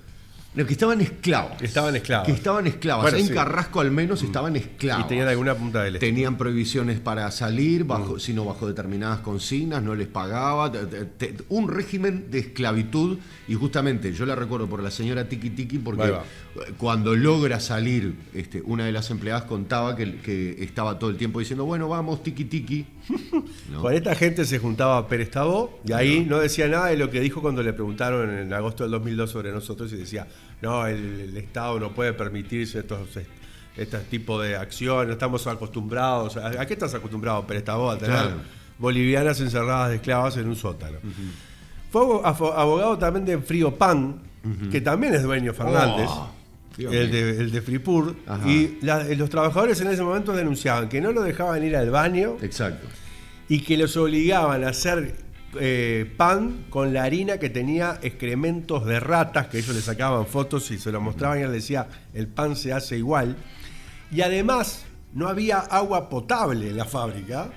No, que estaban esclavos. Que estaban esclavas. Bueno, en Carrasco al menos estaban esclavos. Y tenían alguna Punta del Este. Tenían prohibiciones para salir, sino bajo determinadas consignas, no les pagaba. Un régimen de esclavitud. Y justamente yo la recuerdo por la señora Tiki Tiki, porque cuando logra salir, una de las empleadas contaba que estaba todo el tiempo diciendo, bueno, vamos, Tiki Tiki. ¿No? Con esta gente se juntaba Pérez Tabó, y ahí no decía nada de lo que dijo cuando le preguntaron en agosto del 2002 sobre nosotros, y decía, no, el Estado no puede permitirse estos tipos de acciones, no estamos acostumbrados. ¿A qué estás acostumbrado, Pérez Tabó? A tener bolivianas encerradas de esclavas en un sótano. Fue abogado también de Frío Pan, que también es dueño Fernández. El de Fripur. Y los trabajadores en ese momento denunciaban que no lo dejaban ir al baño. Exacto. Y que los obligaban a hacer pan con la harina que tenía excrementos de ratas, que ellos le sacaban fotos y se lo mostraban, y él decía, el pan se hace igual. Y además no había agua potable en la fábrica,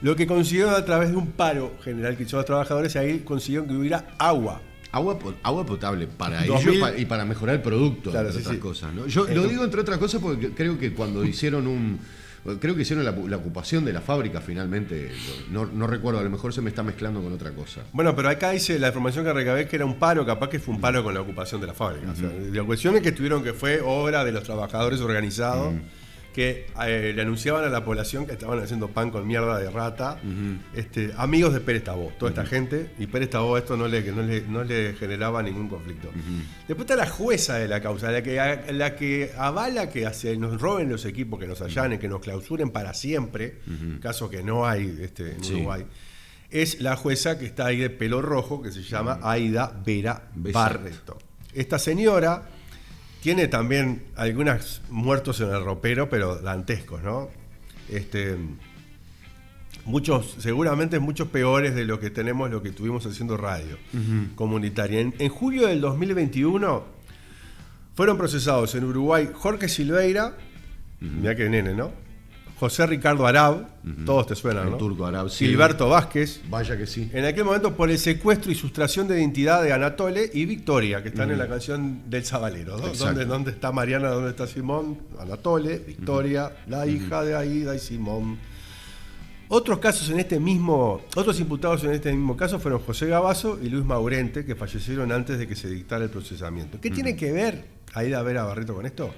lo que consiguieron a través de un paro general que hicieron los trabajadores, y ahí consiguieron que hubiera agua. Agua potable para ellos y para mejorar el producto, entre otras cosas, ¿no? Yo lo digo entre otras cosas porque creo que cuando hicieron la ocupación de la fábrica finalmente, no recuerdo, a lo mejor se me está mezclando con otra cosa. Bueno, pero acá dice la información que recabé que era un paro, capaz que fue un paro con la ocupación de la fábrica. O sea, la cuestión es que fue obra de los trabajadores organizados que le anunciaban a la población que estaban haciendo pan con mierda de rata, amigos de Pérez Tabó, toda esta gente, y Pérez Tabó esto no le generaba ningún conflicto. Después está la jueza de la causa, la que avala que nos roben los equipos, que nos allanen, que nos clausuren para siempre, caso que no hay en Uruguay. Es la jueza que está ahí de pelo rojo, que se llama Aida Vera Barreto. Esta señora tiene también algunos muertos en el ropero, pero dantescos, ¿no? Seguramente muchos peores de lo que tuvimos haciendo radio comunitaria. En julio del 2021 fueron procesados en Uruguay Jorge Silveira, mirá que nene, ¿no? José Ricardo Arab, todos te suenan, ¿no? El turco Arab, sí. Gilberto Vázquez. Vaya que sí. En aquel momento por el secuestro y sustracción de identidad de Anatole y Victoria, que están en la canción del Zabalero, ¿no? ¿Dónde está Mariana? ¿Dónde está Simón? Anatole, Victoria, la hija de Aida y Simón. Otros imputados en este mismo caso fueron José Gabazo y Luis Maurente, que fallecieron antes de que se dictara el procesamiento. ¿Qué tiene que ver Aida Vera Barreto con esto?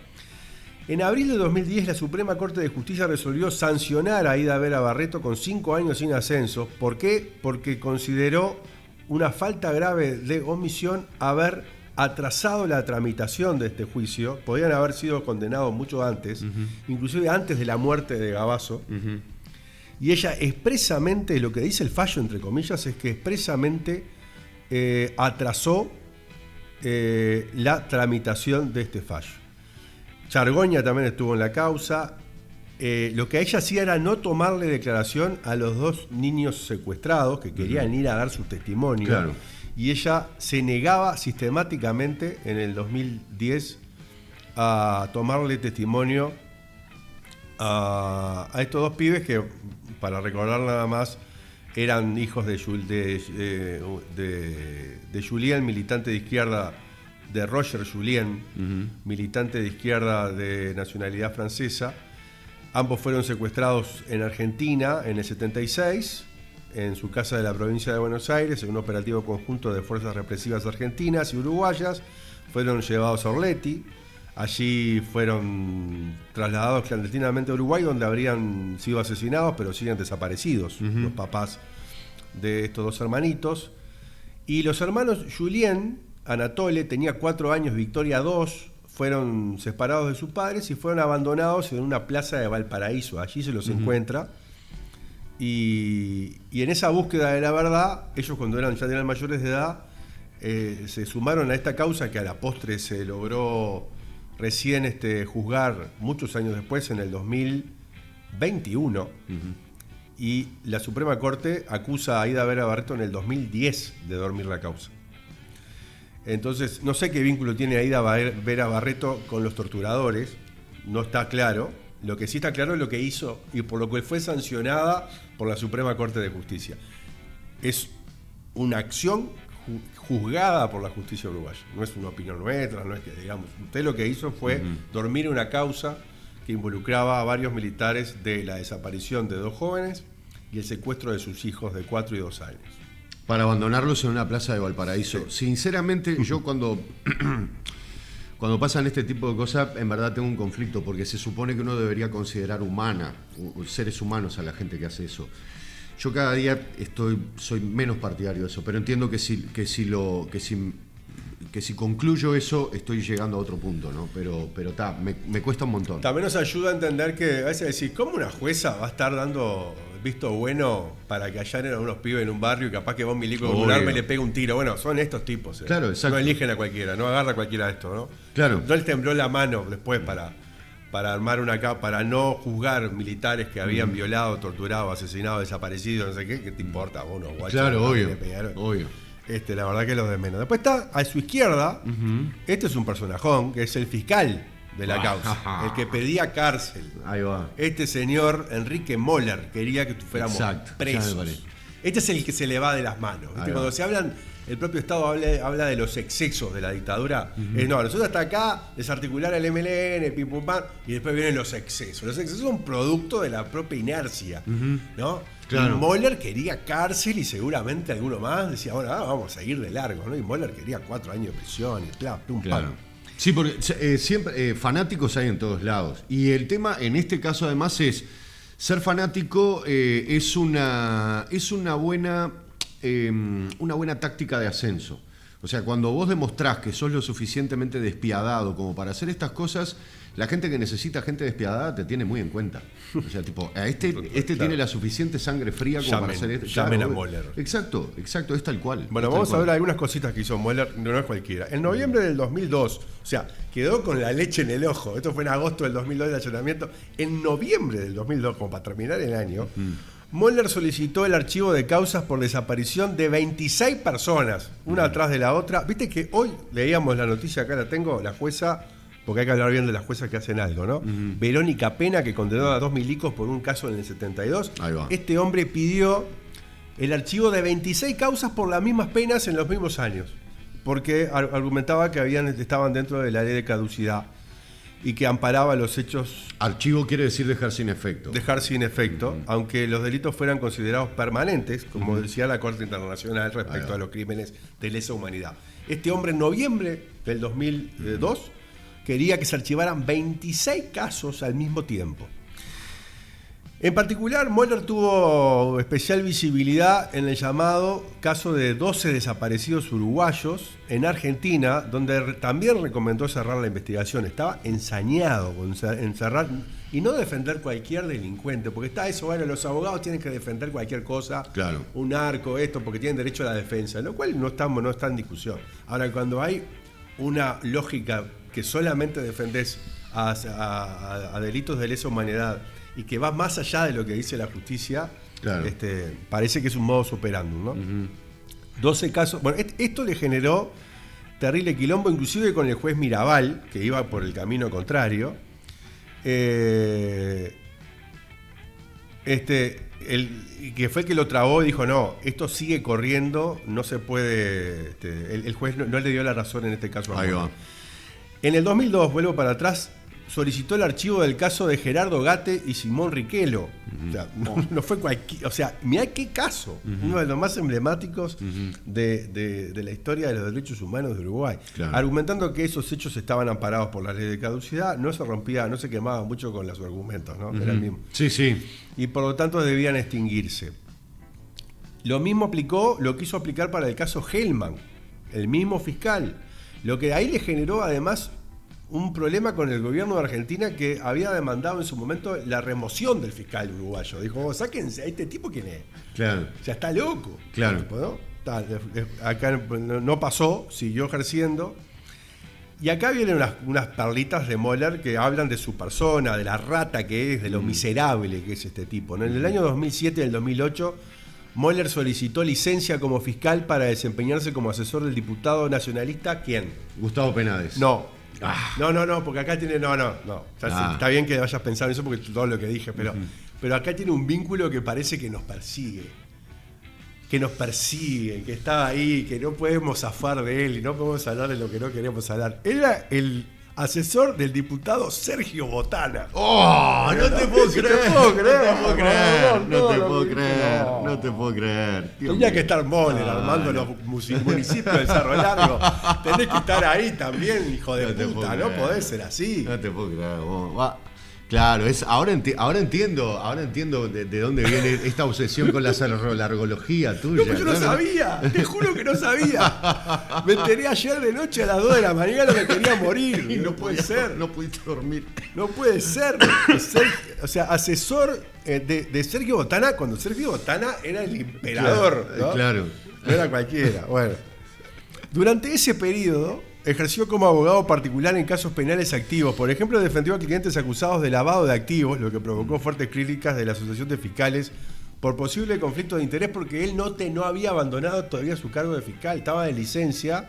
En abril de 2010, la Suprema Corte de Justicia resolvió sancionar a Aida Vera Barreto con 5 años sin ascenso. ¿Por qué? Porque consideró una falta grave de omisión haber atrasado la tramitación de este juicio. Podían haber sido condenados mucho antes, inclusive antes de la muerte de Gabazo. Y ella expresamente, lo que dice el fallo, entre comillas, es que expresamente atrasó la tramitación de este fallo. Chargoña también estuvo en la causa. Lo que ella hacía era no tomarle declaración a los 2 niños secuestrados que querían ir a dar su testimonio. Claro. Y ella se negaba sistemáticamente en el 2010 a tomarle testimonio a estos 2 pibes que, para recordar nada más, eran hijos de Julien, militante de izquierda, de Roger Julien, militante de izquierda de nacionalidad francesa. Ambos fueron secuestrados en Argentina en el 76, en su casa de la provincia de Buenos Aires, en un operativo conjunto de fuerzas represivas argentinas y uruguayas. Fueron llevados a Orleti. Allí fueron trasladados clandestinamente a Uruguay, donde habrían sido asesinados, pero siguen desaparecidos los papás de estos dos hermanitos. Y los hermanos Julien, Anatole, tenía 4 años, Victoria 2, fueron separados de sus padres y fueron abandonados en una plaza de Valparaíso. Allí se los encuentra. Y en esa búsqueda de la verdad, ellos cuando ya eran mayores de edad, se sumaron a esta causa que a la postre se logró recién juzgar muchos años después, en el 2021. Y la Suprema Corte acusa a Aida Vera Barreto en el 2010 de dormir la causa. Entonces, no sé qué vínculo tiene Aida Vera Barreto con los torturadores, no está claro. Lo que sí está claro es lo que hizo y por lo que fue sancionada por la Suprema Corte de Justicia. Es una acción juzgada por la justicia uruguaya. No es una opinión nuestra, no es que digamos. Usted lo que hizo fue dormir una causa que involucraba a varios militares de la desaparición de 2 jóvenes y el secuestro de sus hijos de 4 y 2 años. Para abandonarlos en una plaza de Valparaíso. Sí. Sinceramente, yo cuando pasan este tipo de cosas, en verdad tengo un conflicto, porque se supone que uno debería considerar seres humanos a la gente que hace eso. Yo cada día soy menos partidario de eso, pero entiendo que si concluyo eso, estoy llegando a otro punto, ¿no? Pero me cuesta un montón. También nos ayuda a entender que a veces decir, ¿cómo una jueza va a estar dando visto bueno para que allanen a unos pibes en un barrio y capaz que va un milico con un arma y le pega un tiro? Bueno, son estos tipos. Claro, exacto. No eligen a cualquiera, no agarra a cualquiera de estos, ¿no? Claro. No les tembló la mano después para armar para no juzgar militares que habían violado, torturado, asesinado, desaparecido, no sé qué te importa, uno guacho. Claro, obvio. La verdad que es lo de menos. Después está a su izquierda, este es un personajón, que es el fiscal de la causa, el que pedía cárcel. Ahí va. Este señor Enrique Moller quería que fuéramos presos. Este es el que se le va de las manos. Cuando se hablan, el propio Estado habla de los excesos de la dictadura. No, nosotros hasta acá desarticular el MLN, pim pum pam, y después vienen los excesos. Los excesos son producto de la propia inercia, ¿no? Claro. Y Moller quería cárcel y seguramente alguno más decía, bueno, vamos a ir de largo, ¿no? Y Moller quería 4 años de prisión y pum pam. Sí, porque siempre fanáticos hay en todos lados. Y el tema en este caso además es ser fanático es una buena táctica de ascenso. O sea, cuando vos demostrás que sos lo suficientemente despiadado como para hacer estas cosas, la gente que necesita gente despiadada te tiene muy en cuenta. O sea, tipo, este tiene la suficiente sangre fría como para hacer esto. Llamen a Moller. Exacto, es tal cual. Bueno, vamos a ver algunas cositas que hizo Moller, no es cualquiera. En noviembre del 2002, o sea, quedó con la leche en el ojo. Esto fue en agosto del 2002 el allanamiento. En noviembre del 2002, como para terminar el año, Moller solicitó el archivo de causas por desaparición de 26 personas, una atrás de la otra. Viste que hoy leíamos la noticia, acá la tengo, la jueza, porque hay que hablar bien de las juezas que hacen algo, ¿no? Verónica Pena, que condenó a 2 milicos por un caso en el 72. Ahí va. Este hombre pidió el archivo de 26 causas por las mismas penas en los mismos años, porque argumentaba que estaban dentro de la ley de caducidad y que amparaba los hechos. Archivo quiere decir dejar sin efecto. Dejar sin efecto, aunque los delitos fueran considerados permanentes, como decía la Corte Internacional respecto a los crímenes de lesa humanidad. Este hombre en noviembre del 2002 quería que se archivaran 26 casos al mismo tiempo. En particular, Moller tuvo especial visibilidad en el llamado caso de 12 desaparecidos uruguayos en Argentina, donde también recomendó cerrar la investigación. Estaba ensañado con cerrar y no defender cualquier delincuente, porque está eso, bueno, los abogados tienen que defender cualquier cosa, claro, un narco, esto, porque tienen derecho a la defensa, lo cual no está en discusión. Ahora, cuando hay una lógica que solamente defendés a delitos de lesa humanidad y que va más allá de lo que dice la justicia, claro, parece que es un modus operandum, ¿no? 12 casos. Bueno, esto le generó terrible quilombo, inclusive con el juez Mirabal, que iba por el camino contrario. Que fue el que lo trabó y dijo, no, esto sigue corriendo, no se puede. El juez no le dio la razón en este caso. Ahí va. En el 2002, vuelvo para atrás, solicitó el archivo del caso de Gerardo Gate y Simón Riquelo. O sea, no fue cualquier. O sea, mirá qué caso. Uno de los más emblemáticos de la historia de los derechos humanos de Uruguay. Claro. Argumentando que esos hechos estaban amparados por la ley de caducidad, no se rompía, no se quemaba mucho con los argumentos, ¿no? Era el mismo. Sí, sí. Y por lo tanto debían extinguirse. Lo mismo aplicó, lo quiso aplicar para el caso Hellman, el mismo fiscal. Lo que ahí le generó además un problema con el gobierno de Argentina, que había demandado en su momento la remoción del fiscal uruguayo. Dijo, sáquense a este tipo, ¿quién es? Claro. O sea, está loco. Claro. Tipo, ¿no? Acá no pasó, siguió ejerciendo. Y acá vienen unas perlitas de Möller que hablan de su persona, de la rata que es, de lo miserable que es este tipo, ¿no? En el año 2007 y el 2008, Möller solicitó licencia como fiscal para desempeñarse como asesor del diputado nacionalista, ¿quién? Gustavo Penades. No, porque acá tiene. No. Está bien que vayas pensando en eso porque todo lo que dije, pero acá tiene un vínculo que parece que nos persigue. Que está ahí, que no podemos zafar de él y no podemos hablar de lo que no queremos hablar. Era el asesor del diputado Sergio Botana. ¡Oh! No te puedo creer. No te puedo creer. Tenía que estar Möller armando los municipios del Cerro Largo. Tenés que estar ahí también, hijo de puta. No podés ser así. No te puedo creer. Claro, ahora entiendo de dónde viene esta obsesión con la largología tuya. No, pues yo no sabía, te juro que no sabía. Me enteré ayer de noche a las 2 de la mañana, me quería morir. Y no puede ser. No pudiste dormir. No puede ser. O sea, asesor de Sergio Botana, cuando Sergio Botana era el emperador. Claro, ¿no? claro. No era cualquiera. Bueno, durante ese periodo ejerció como abogado particular en casos penales activos. Por ejemplo, defendió a clientes acusados de lavado de activos, lo que provocó fuertes críticas de la Asociación de Fiscales por posible conflicto de interés, porque él no había abandonado todavía su cargo de fiscal, estaba de licencia,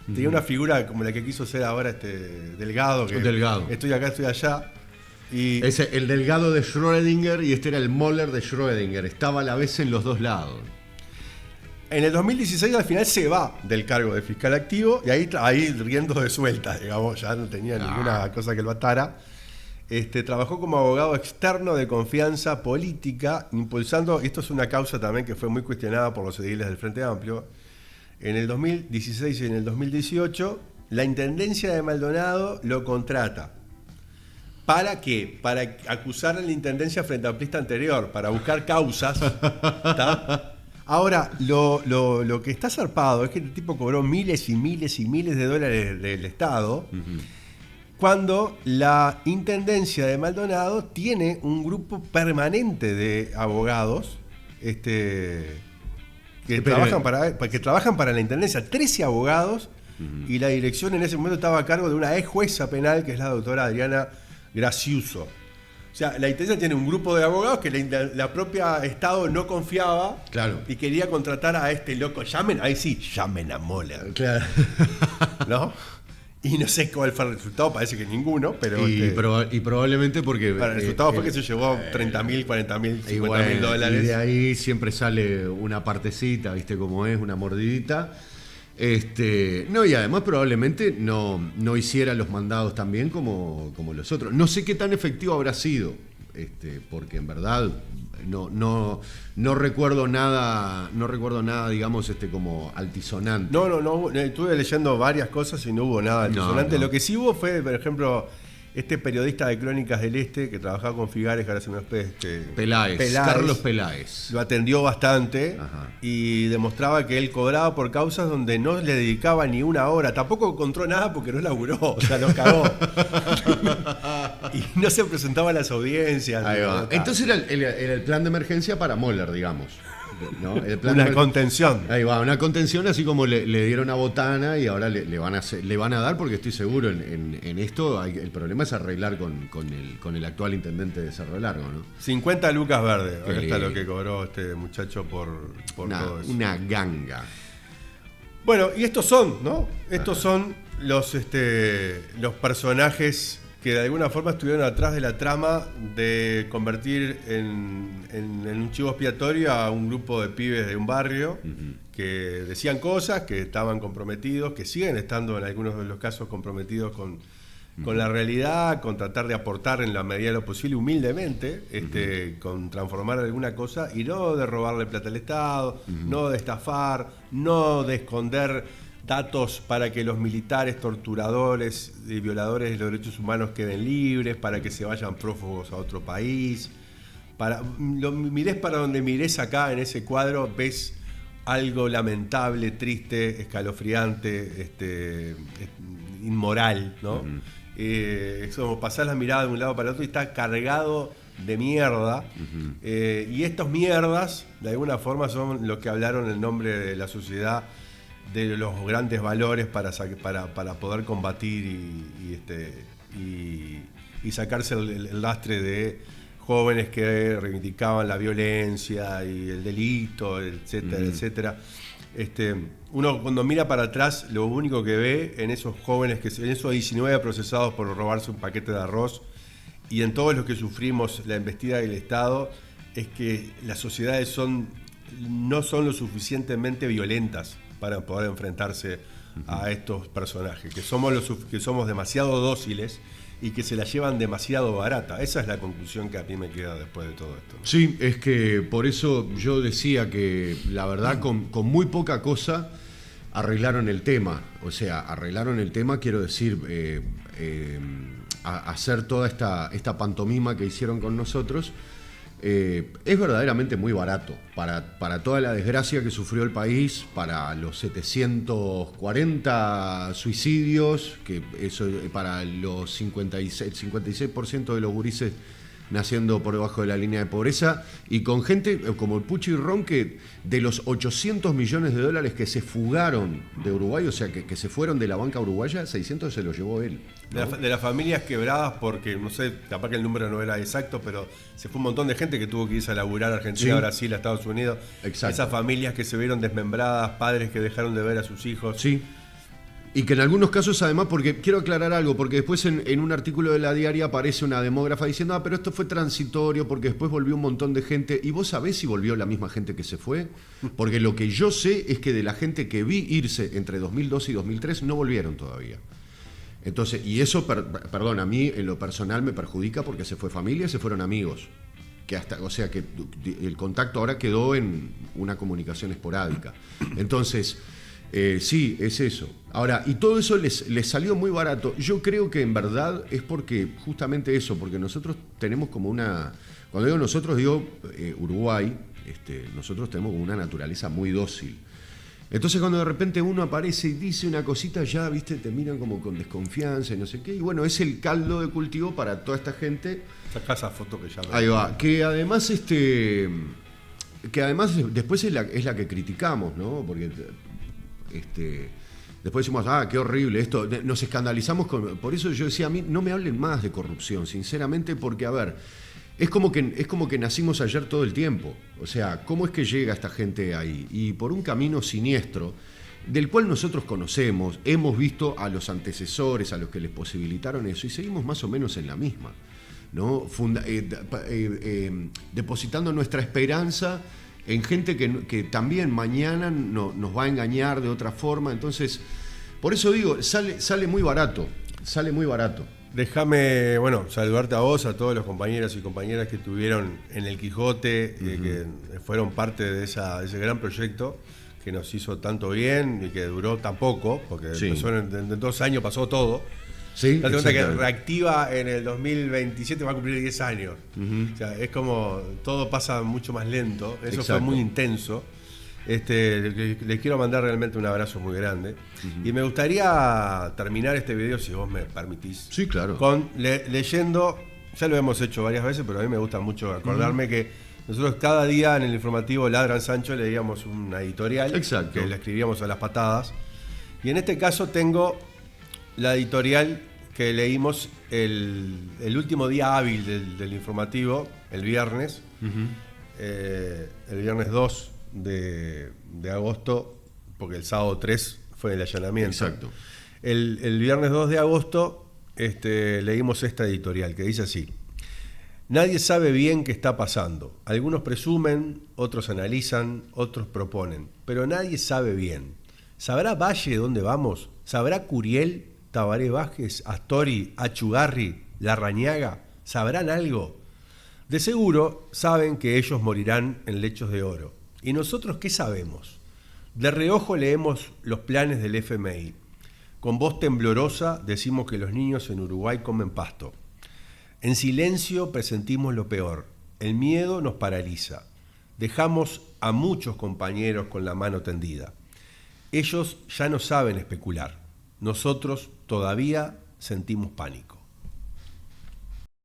tenía una figura como la que quiso ser ahora Delgado, que Delgado. Estoy acá, estoy allá. Y el Delgado de Schrödinger y este era el Möller de Schrödinger, estaba a la vez en los dos lados. en el 2016 al final se va del cargo de fiscal activo y ahí riendo de suelta, digamos, ya no tenía ninguna cosa que lo atara. Trabajó como abogado externo de confianza política, impulsando, esto es una causa también que fue muy cuestionada por los ediles del Frente Amplio, en el 2016 y en el 2018, la Intendencia de Maldonado lo contrata. ¿Para qué? Para acusar a la Intendencia frente amplista anterior, para buscar causas. ¿Tá? Ahora, lo que está zarpado es que este tipo cobró miles y miles y miles de dólares del Estado, cuando la Intendencia de Maldonado tiene un grupo permanente de abogados que trabajan para la Intendencia, 13 abogados, y la dirección en ese momento estaba a cargo de una ex jueza penal, que es la doctora Adriana Graciuso. O sea, la Intendencia tiene un grupo de abogados que la propia Estado no confiaba, claro, y quería contratar a este loco. Llamen a Möller. Claro. ¿No? Y no sé cuál fue el resultado, parece que ninguno, pero... Y probablemente porque... Bueno, el resultado fue que se llevó 30.000, 40.000, 50.000 dólares. Y de ahí siempre sale una partecita, ¿viste cómo es? Una mordidita. No, y además probablemente no hiciera los mandados tan bien como los otros. No sé qué tan efectivo habrá sido, porque en verdad no recuerdo nada, digamos, como altisonante. No, estuve leyendo varias cosas y no hubo nada altisonante. No. Lo que sí hubo fue, por ejemplo, este periodista de Crónicas del Este que trabajaba con Figares, que ahora se me Peláez, Carlos Peláez. Lo atendió bastante. Ajá. Y demostraba que él cobraba por causas donde no le dedicaba ni una hora. Tampoco encontró nada porque no laburó, o sea, los cagó. Y no se presentaba a las audiencias. Ahí va. Entonces era el plan de emergencia para Möller, digamos, ¿no? Una contención. Ahí va, una contención, así como le dieron a Botana y ahora le van a dar, porque estoy seguro en esto el problema es arreglar con el actual intendente de Cerro Largo, ¿no? 50 lucas verdes, acá está lo que cobró este muchacho por todo eso. Una ganga. Bueno, y estos son, ¿no? Estos son los personajes que de alguna forma estuvieron atrás de la trama de convertir en un chivo expiatorio a un grupo de pibes de un barrio que decían cosas, que estaban comprometidos, que siguen estando en algunos de los casos comprometidos con con la realidad, con tratar de aportar en la medida de lo posible, humildemente, con transformar alguna cosa, y no de robarle plata al Estado, no de estafar, no de esconder datos para que los militares torturadores y violadores de los derechos humanos queden libres, para que se vayan prófugos a otro país. Mirés para donde mirés acá en ese cuadro, ves algo lamentable, triste, escalofriante, inmoral, ¿no? Es como pasar la mirada de un lado para el otro y está cargado de mierda. Y estos mierdas, de alguna forma, son los que hablaron en nombre de la sociedad de los grandes valores para poder combatir y sacarse el lastre de jóvenes que reivindicaban la violencia y el delito, etcétera, etcétera. Uno cuando mira para atrás, lo único que ve en esos jóvenes, en esos 19 procesados por robarse un paquete de arroz, y en todos los que sufrimos la embestida del Estado, es que las sociedades no son lo suficientemente violentas para poder enfrentarse a estos personajes, que somos demasiado dóciles y que se la llevan demasiado barata. Esa es la conclusión que a mí me queda después de todo esto, ¿no? Sí, es que por eso yo decía que la verdad con muy poca cosa arreglaron el tema. O sea, arreglaron el tema, quiero decir, hacer toda esta pantomima que hicieron con nosotros. Es verdaderamente muy barato para toda la desgracia que sufrió el país, para los 740 suicidios, que eso para los el 56% de los gurises naciendo por debajo de la línea de pobreza, y con gente como el Puchi y Ron, que de los 800 millones de dólares que se fugaron de Uruguay, o sea, que se fueron de la banca uruguaya, 600 se los llevó él, ¿no? De las familias quebradas, porque no sé, capaz que el número no era exacto, pero se fue un montón de gente que tuvo que irse a laburar a Argentina, sí, Brasil, a Estados Unidos. Exacto. Esas familias que se vieron desmembradas, padres que dejaron de ver a sus hijos. Sí. Y que en algunos casos, además, porque quiero aclarar algo, porque después en un artículo de La Diaria aparece una demógrafa diciendo, pero esto fue transitorio, porque después volvió un montón de gente. ¿Y vos sabés si volvió la misma gente que se fue? Porque lo que yo sé es que de la gente que vi irse entre 2002 y 2003 no volvieron todavía. Entonces, y eso, perdón, a mí en lo personal me perjudica porque se fue familia, se fueron amigos. O sea que el contacto ahora quedó en una comunicación esporádica. Entonces, sí, es eso. Ahora, y todo eso les salió muy barato. Yo creo que en verdad es porque, justamente eso, porque nosotros tenemos como una... Cuando digo nosotros, digo Uruguay, nosotros tenemos como una naturaleza muy dócil. Entonces cuando de repente uno aparece y dice una cosita, ya, viste, te miran como con desconfianza y no sé qué. Y bueno, es el caldo de cultivo para toda esta gente. Sacá esa foto que ya... Ahí va. Que además, después es la que criticamos, ¿no? Porque... después decimos, qué horrible esto, nos escandalizamos por eso yo decía, a mí no me hablen más de corrupción, sinceramente, porque a ver, es como que nacimos ayer todo el tiempo. O sea, ¿cómo es que llega esta gente ahí? Y por un camino siniestro, del cual nosotros conocemos, hemos visto a los antecesores, a los que les posibilitaron eso, y seguimos más o menos en la misma, ¿no? Depositando nuestra esperanza en gente que también mañana nos va a engañar de otra forma. Entonces, por eso digo, sale muy barato, Déjame, saludarte a vos, a todos los compañeros y compañeras que estuvieron en el Quijote, que fueron parte de ese gran proyecto que nos hizo tanto bien y que duró tan poco, porque sí, empezó en 2 años, pasó todo. Sí, date cuenta que Reactiva en el 2027 va a cumplir 10 años. O sea, es como todo pasa mucho más lento. Eso exacto, fue muy intenso. Les quiero mandar realmente un abrazo muy grande. Y me gustaría terminar este video, si vos me permitís. Sí, claro. Con leyendo, ya lo hemos hecho varias veces, pero a mí me gusta mucho acordarme que nosotros cada día en el informativo Ladran Sancho leíamos una editorial. Exacto. Que la escribíamos a las patadas. Y en este caso tengo la editorial que leímos el último día hábil del informativo, el viernes, el viernes 2 de agosto, porque el sábado 3 fue el allanamiento. Exacto. El viernes 2 de agosto leímos esta editorial que dice así: nadie sabe bien qué está pasando. Algunos presumen, otros analizan, otros proponen, pero nadie sabe bien. ¿Sabrá Valle dónde vamos? ¿Sabrá Curiel Tabaré Vázquez, Astori, Achugarri, Larrañaga, ¿sabrán algo? De seguro saben que ellos morirán en lechos de oro. ¿Y nosotros qué sabemos? De reojo leemos los planes del FMI. Con voz temblorosa decimos que los niños en Uruguay comen pasto. En silencio presentimos lo peor. El miedo nos paraliza. Dejamos a muchos compañeros con la mano tendida. Ellos ya no saben especular. Nosotros todavía sentimos pánico.